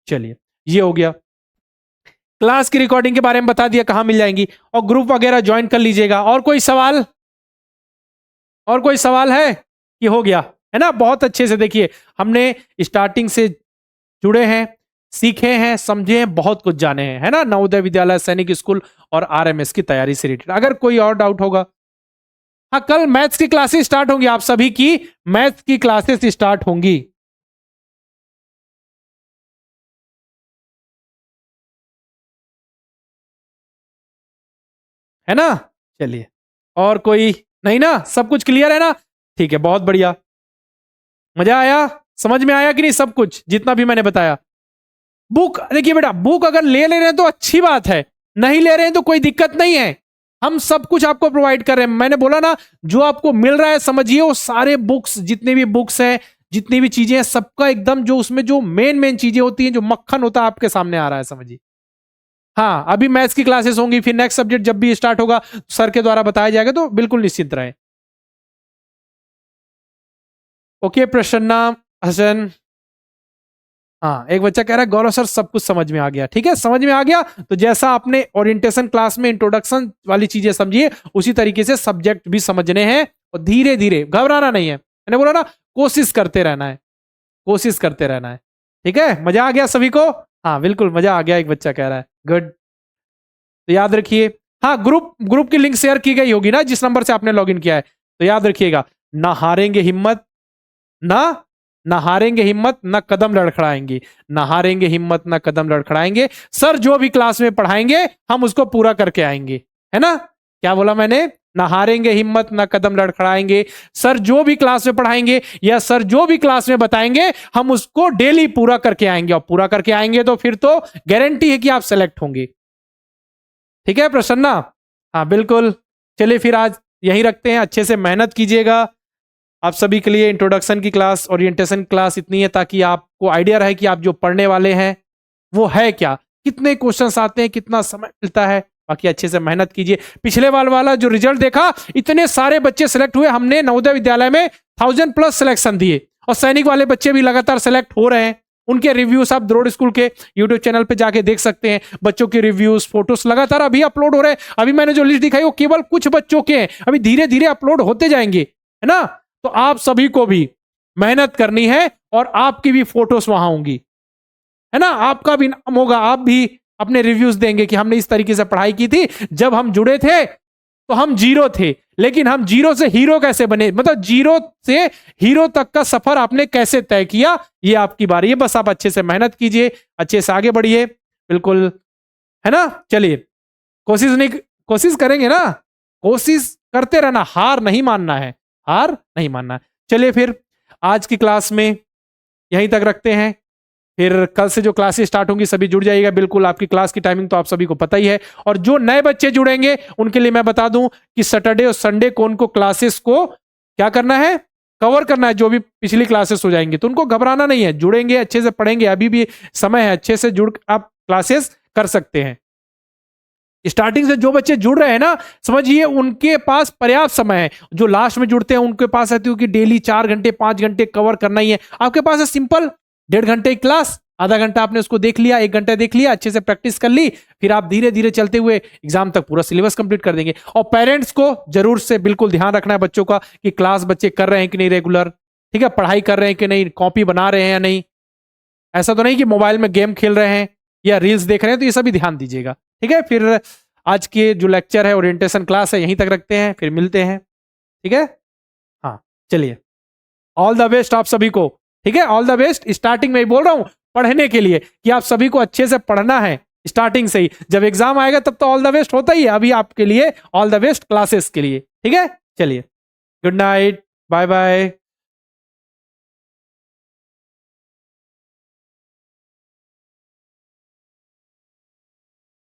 चलिए, ये हो गया, क्लास की रिकॉर्डिंग के बारे में बता दिया कहां मिल जाएंगी, और ग्रुप वगैरह ज्वाइन कर लीजिएगा। और कोई सवाल, और कोई सवाल है कि हो गया, है ना? बहुत अच्छे से देखिए हमने स्टार्टिंग से जुड़े हैं, सीखे हैं, समझे हैं, बहुत कुछ जाने हैं, है ना, नवोदय विद्यालय, सैनिक स्कूल और आरएमएस की तैयारी से रिलेटेड। अगर कोई और डाउट होगा, हाँ कल मैथ्स की क्लासेस स्टार्ट होंगी, आप सभी की मैथ्स की क्लासेस स्टार्ट होंगी, है ना? चलिए, और कोई नहीं ना, सब कुछ क्लियर है ना? ठीक है, बहुत बढ़िया, मजा आया, समझ में आया कि नहीं सब कुछ जितना भी मैंने बताया? बुक देखिए बेटा, बुक अगर ले रहे हैं तो अच्छी बात है, नहीं ले रहे हैं तो कोई दिक्कत नहीं है, हम सब कुछ आपको प्रोवाइड कर रहे हैं। मैंने बोला ना, जो आपको मिल रहा है समझिए वो सारे बुक्स, जितने भी बुक्स हैं, जितनी भी चीजें हैं, सबका एकदम जो उसमें जो मेन चीजें होती हैं, जो मक्खन होता है आपके सामने आ रहा है, समझिए। हाँ, अभी मैथ्स की क्लासेस होंगी, फिर नेक्स्ट सब्जेक्ट जब भी स्टार्ट होगा सर के द्वारा बताया जाएगा, तो बिल्कुल निश्चिंत रहे। ओके प्रसन्ना, हसन। हाँ, एक बच्चा कह रहा है गौरव सर सब कुछ समझ में आ गया। ठीक है, समझ में आ गया तो जैसा आपने ओरिएंटेशन क्लास में इंट्रोडक्शन वाली चीजें समझिए, उसी तरीके से सब्जेक्ट भी समझने हैं, और धीरे धीरे, घबराना नहीं है। मैंने बोला ना, कोशिश करते रहना है, कोशिश करते रहना है। ठीक है, मजा आ गया सभी को? हाँ बिल्कुल मजा आ गया, एक बच्चा कह रहा है, गुड। तो याद रखिए, हाँ ग्रुप की लिंक शेयर की गई होगी ना, जिस नंबर से आपने लॉगिन किया है, तो याद रखिएगा, ना हारेंगे हिम्मत, ना हारेंगे हिम्मत, ना कदम लड़खड़ाएंगे, ना हारेंगे हिम्मत, ना कदम लड़खड़ाएंगे। सर जो भी क्लास में पढ़ाएंगे हम उसको पूरा करके आएंगे, है ना? क्या बोला मैंने? ना हारेंगे हिम्मत, ना कदम लड़खड़ाएंगे। सर जो भी क्लास में पढ़ाएंगे या सर जो भी क्लास में बताएंगे हम उसको डेली पूरा करके आएंगे, और पूरा करके आएंगे तो फिर तो गारंटी है कि आप सेलेक्ट होंगे। ठीक है प्रसन्ना? हाँ बिल्कुल। चलिए फिर आज यही रखते हैं, अच्छे से मेहनत कीजिएगा। आप सभी के लिए इंट्रोडक्शन की क्लास, ओरिएंटेशन क्लास इतनी है ताकि आपको आइडिया रहे कि आप जो पढ़ने वाले हैं वो है क्या, कितने क्वेश्चंस आते हैं, कितना समय मिलता है। बाकी अच्छे से मेहनत कीजिए। पिछले बार वाला जो रिजल्ट देखा, इतने सारे बच्चे सेलेक्ट हुए, हमने नवोदय विद्यालय में 1000+ सिलेक्शन दिए, और सैनिक वाले बच्चे भी लगातार सेलेक्ट हो रहे हैं। उनके रिव्यूज आप द्रोड़ स्कूल के यूट्यूब चैनल पे जाके देख सकते हैं। बच्चों के रिव्यूज, फोटोज लगातार अभी अपलोड हो रहे हैं। अभी मैंने जो लिस्ट दिखाई वो केवल कुछ बच्चों के हैं, अभी धीरे धीरे अपलोड होते जाएंगे, है ना? तो आप सभी को भी मेहनत करनी है, और आपकी भी फोटोज वहां होंगी, है ना? आपका भी नाम होगा, आप भी अपने रिव्यूज देंगे कि हमने इस तरीके से पढ़ाई की थी, जब हम जुड़े थे तो हम जीरो थे, लेकिन हम जीरो से हीरो कैसे बने, मतलब जीरो से हीरो तक का सफर आपने कैसे तय किया, ये आपकी बारी है। बस आप अच्छे से मेहनत कीजिए, अच्छे से आगे बढ़िए, बिल्कुल, है ना? चलिए, कोशिश करेंगे ना, कोशिश करते रहना, हार नहीं मानना है, हार नहीं मानना है। चलिए फिर आज की क्लास में यहीं तक रखते हैं, फिर कल से जो क्लासेस स्टार्ट होंगी सभी जुड़ जाइएगा। बिल्कुल, आपकी क्लास की टाइमिंग तो आप सभी को पता ही है, और जो नए बच्चे जुड़ेंगे उनके लिए मैं बता दूं कि सैटरडे और संडे को उनको क्लासेस को क्या करना है, कवर करना है। जो भी पिछली क्लासेस हो जाएंगे तो उनको घबराना नहीं है, जुड़ेंगे, अच्छे से पढ़ेंगे, अभी भी समय है, अच्छे से जुड़ आप क्लासेस कर सकते हैं। स्टार्टिंग से जो बच्चे जुड़ रहे हैं ना, समझिए उनके पास पर्याप्त समय है। जो लास्ट में जुड़ते हैं उनके पास ऐसी हो कि डेली 4 घंटे 5 घंटे कवर करना ही है, आपके पास है सिंपल 1.5 घंटे की क्लास, आधा घंटा आपने उसको देख लिया, 1 घंटा देख लिया, अच्छे से प्रैक्टिस कर ली, फिर आप धीरे धीरे चलते हुए एग्जाम तक पूरा सिलेबस कंप्लीट कर देंगे। और पेरेंट्स को जरूर से बिल्कुल ध्यान रखना है बच्चों का, कि क्लास बच्चे कर रहे हैं कि नहीं रेगुलर, ठीक है, पढ़ाई कर रहे हैं कि नहीं, कॉपी बना रहे हैं या नहीं, ऐसा तो नहीं कि मोबाइल में गेम खेल रहे हैं या रील्स देख रहे हैं, तो ये सभी ध्यान दीजिएगा। ठीक है, फिर आज के जो लेक्चर है, ओरिएंटेशन क्लास है, यहीं तक रखते हैं, फिर मिलते हैं। ठीक है, हाँ चलिए, ऑल द बेस्ट आप सभी को। ठीक है, ऑल द बेस्ट। स्टार्टिंग में ही बोल रहा हूं पढ़ने के लिए कि आप सभी को अच्छे से पढ़ना है स्टार्टिंग से ही, जब एग्जाम आएगा तब तो ऑल द बेस्ट होता ही है, अभी आपके लिए ऑल द बेस्ट क्लासेस के लिए। ठीक है, चलिए, गुड नाइट, बाय बाय।